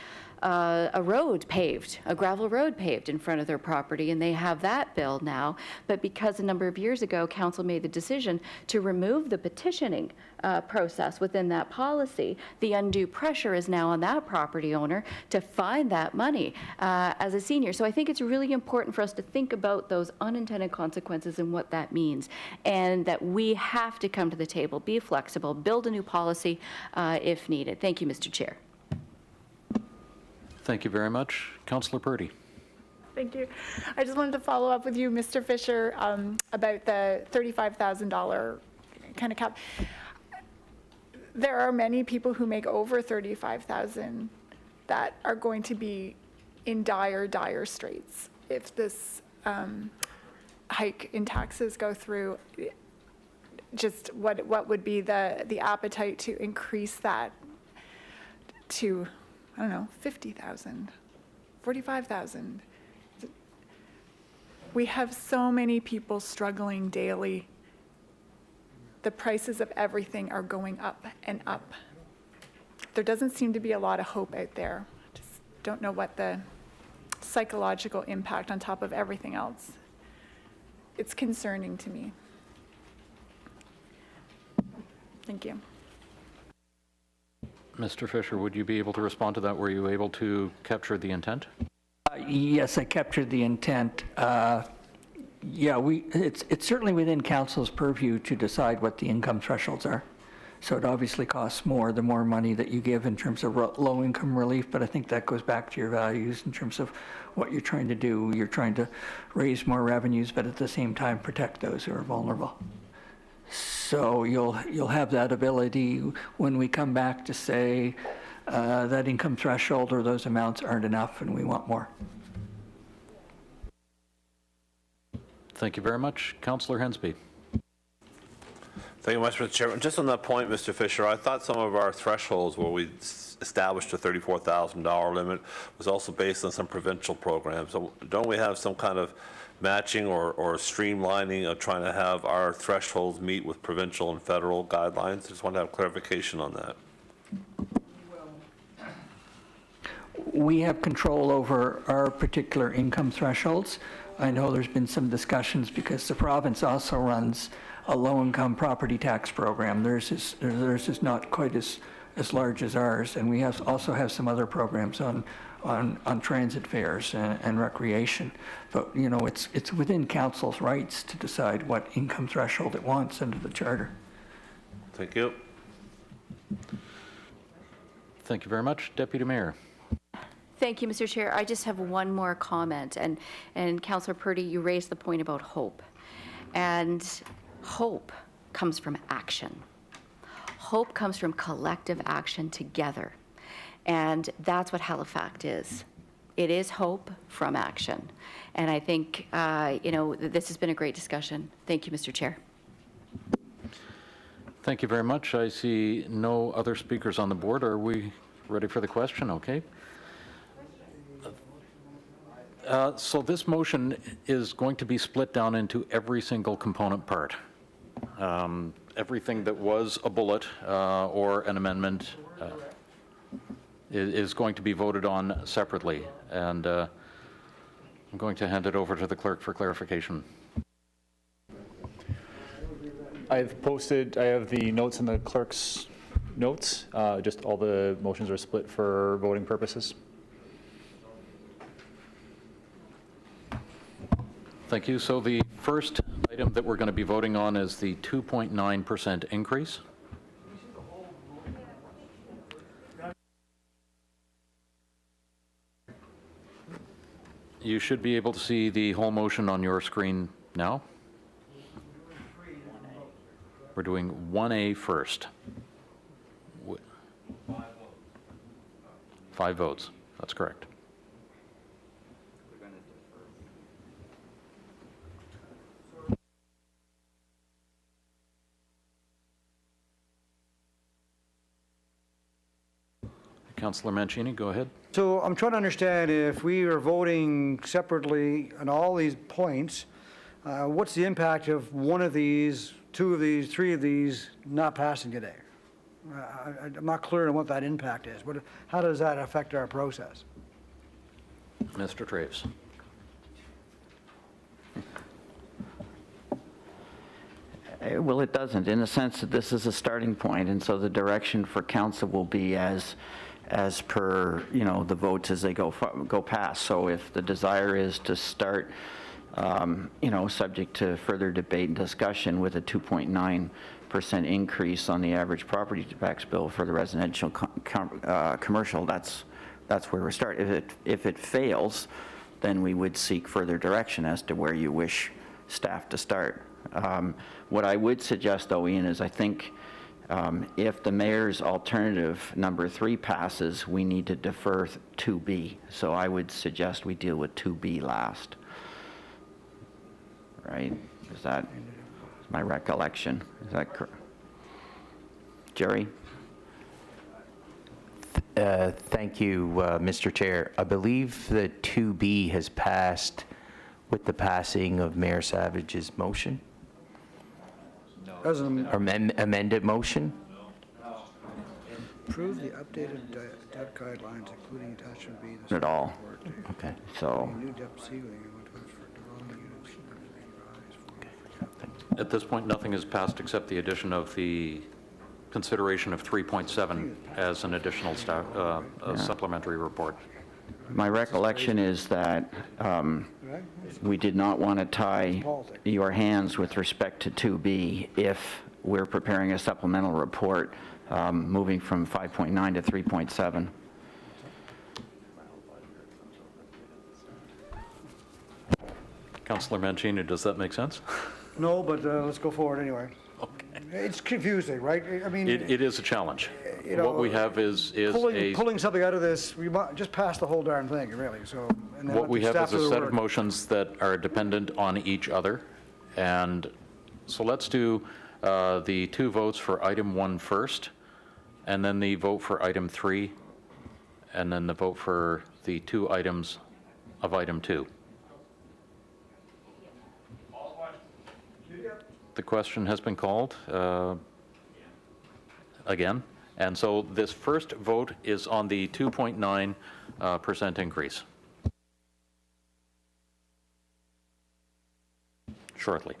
a road paved, a gravel road paved in front of their property, and they have that bill now. But because a number of years ago, council made the decision to remove the petitioning process within that policy, the undue pressure is now on that property owner to find that money as a senior. So I think it's really important for us to think about those unintended consequences and what that means, and that we have to come to the table, be flexible, build a new policy if needed. Thank you, Mr. Chair. Thank you very much. Councillor Purdy. Thank you. I just wanted to follow up with you, Mr. Fisher, about the $35,000 kind of cap. There are many people who make over $35,000 that are going to be in dire straits if this hike in taxes go through. Just what would be the appetite to increase that to, I don't know, 50,000, 45,000. We have so many people struggling daily the prices of everything are going up and up. There doesn't seem to be a lot of hope out there. Just don't know what the psychological impact on top of everything else. It's concerning to me. Thank you. Mr. Fisher, would you be able to respond to that? Were you able to capture the intent? Yes, I captured the intent. Yeah, it's certainly within council's purview to decide what the income thresholds are. So it obviously costs more, the more money that you give in terms of low-income relief, but I think that goes back to your values in terms of what you're trying to do. You're trying to raise more revenues, but at the same time protect those who are vulnerable. So you'll have that ability when we come back to say that income threshold or those amounts aren't enough and we want more. Thank you very much. Councillor Hensby. Thank you much, Mr. Chairman. Just on that point, Mr. Fisher, I thought some of our thresholds where we established a $34,000 limit was also based on some provincial programs. So don't we have some kind of matching or streamlining of trying to have our thresholds meet with provincial and federal guidelines? Just want to have clarification on that. We have control over our particular income thresholds. I know there's been some discussions because the province also runs a low-income property tax program. Theirs is not quite as large as ours, and we also have some other programs on transit fares and recreation. But you know, it's within council's rights to decide what income threshold it wants under the charter. Thank you. Thank you very much. Deputy Mayor. Thank you, Mr. Chair. I just have one more comment, and Councillor Purdy, you raised the point about hope. And hope comes from action. Hope comes from collective action together. And that's what Halifax is. It is hope from action. And I think, this has been a great discussion. Thank you, Mr. Chair. Thank you very much. I see no other speakers on the board. Are we ready for the question? Okay. So this motion is going to be split down into every single component part. Everything that was a bullet or an amendment is going to be voted on separately. And I'm going to hand it over to the clerk for clarification. I have the notes in the clerk's notes. Just all the motions are split for voting purposes. Thank you. So the first item that we're going to be voting on is the 2.9% increase. You should be able to see the whole motion on your screen now. We're doing 1A first. 5 votes. That's correct. Councillor Mancini, go ahead. So I'm trying to understand, if we are voting separately on all these points, what's the impact of one of these, 2 of these, 3 of these not passing today? I'm not clear on what that impact is. How does that affect our process? Mr. Traves. Well, it doesn't, in the sense that this is a starting point, and so the direction for council will be as per, the votes as they go past. So if the desire is to start, subject to further debate and discussion with a 2.9% increase on the average property tax bill for the residential commercial, that's where we start. If it fails, then we would seek further direction as to where you wish staff to start. What I would suggest, though, Ian, is I think if the mayor's alternative number 3 passes, we need to defer 2B. So I would suggest we deal with 2B last. Right? Is that my recollection? Is that correct? Jerry? Thank you, Mr. Chair. I believe that 2B has passed with the passing of Mayor Savage's motion. No, As an Amended motion? Approve the updated debt guidelines, including attachment B. At all? Okay, so, New debt ceiling. At this point, nothing is passed except the addition of the consideration of 3.7 as an additional supplementary report. My recollection is that we did not want to tie your hands with respect to 2B if we're preparing a supplemental report moving from 5.9 to 3.7. Councillor Mancini, does that make sense? No, but let's go forward anyway. It's confusing, right? I mean, It is a challenge. you know, What we have is a, pulling something out of this, we might just pass the whole darn thing, really, so. and then what let we the have staff is a do their set of work. motions that are dependent on each other. And so let's do the 2 votes for item 1 first, and then the vote for item 3, and then the vote for the 2 items of item 2. The question has been called again. And so this first vote is on the 2.9% increase. Shortly.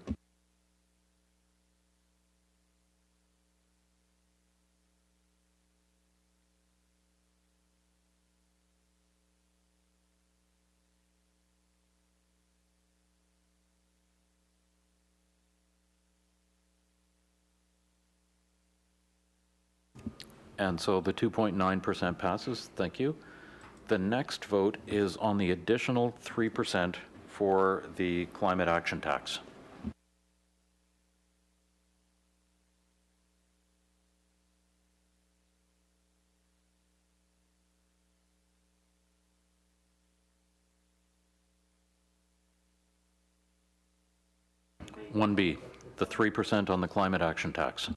And so the 2.9% passes. Thank you. The next vote is on the additional 3% for the climate action tax. One B, the 3% on the climate action tax.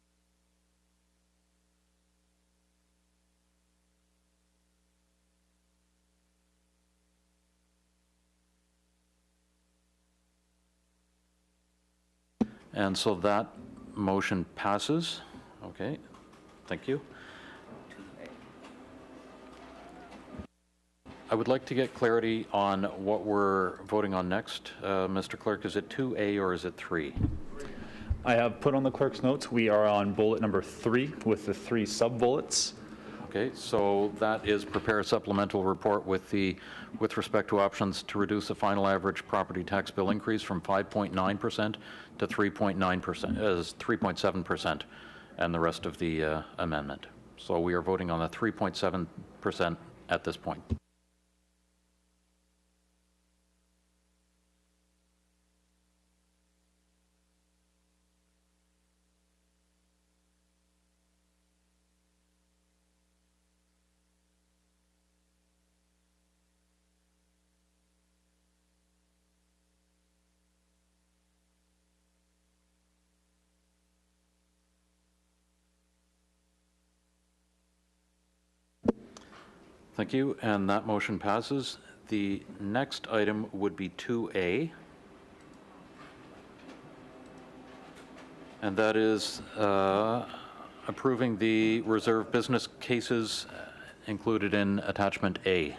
And so that motion passes. Okay, thank you. I would like to get clarity on what we're voting on next. Mr. Clerk, is it 2A or is it 3? I have put on the clerk's notes, we are on bullet number 3 with the 3 sub-bullets. Okay, so that is prepare a supplemental report with respect to options to reduce the final average property tax bill increase from 5.9% to 3.9%, as 3.7%, and the rest of the amendment. So we are voting on the 3.7% at this point. Thank you, and that motion passes. The next item would be 2A, and that is approving the reserve business cases included in attachment A.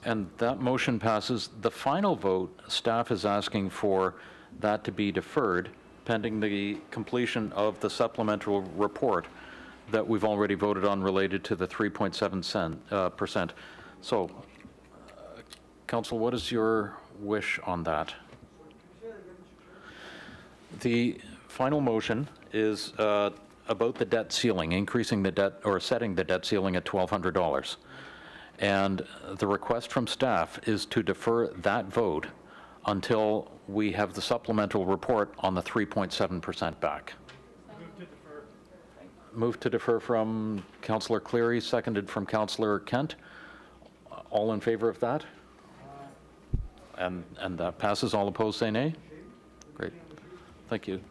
And that motion passes. The final vote, staff is asking for that to be deferred pending the completion of the supplemental report that we've already voted on related to the 3.7%. So, Council, what is your wish on that? The final motion is about the debt ceiling, increasing the debt or setting the debt ceiling at $1,200. And the request from staff is to defer that vote until we have the supplemental report on the 3.7% back. Move to defer from Councillor Cleary, seconded from Councillor Kent. All in favor of that? And that passes. All opposed, say nay. Great. Thank you.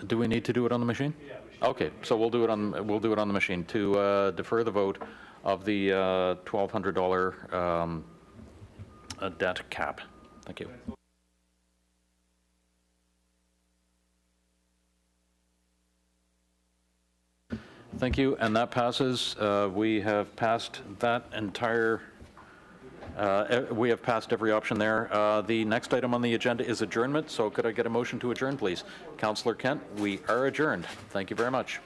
Do we need to do it on the machine? Okay, so we'll do it on the machine to defer the vote of the $1,200 debt cap. Thank you. Thank you, and that passes. We have passed that entire, we have passed every option there. The next item on the agenda is adjournment, so could I get a motion to adjourn, please? Councillor Kent, we are adjourned. Thank you very much.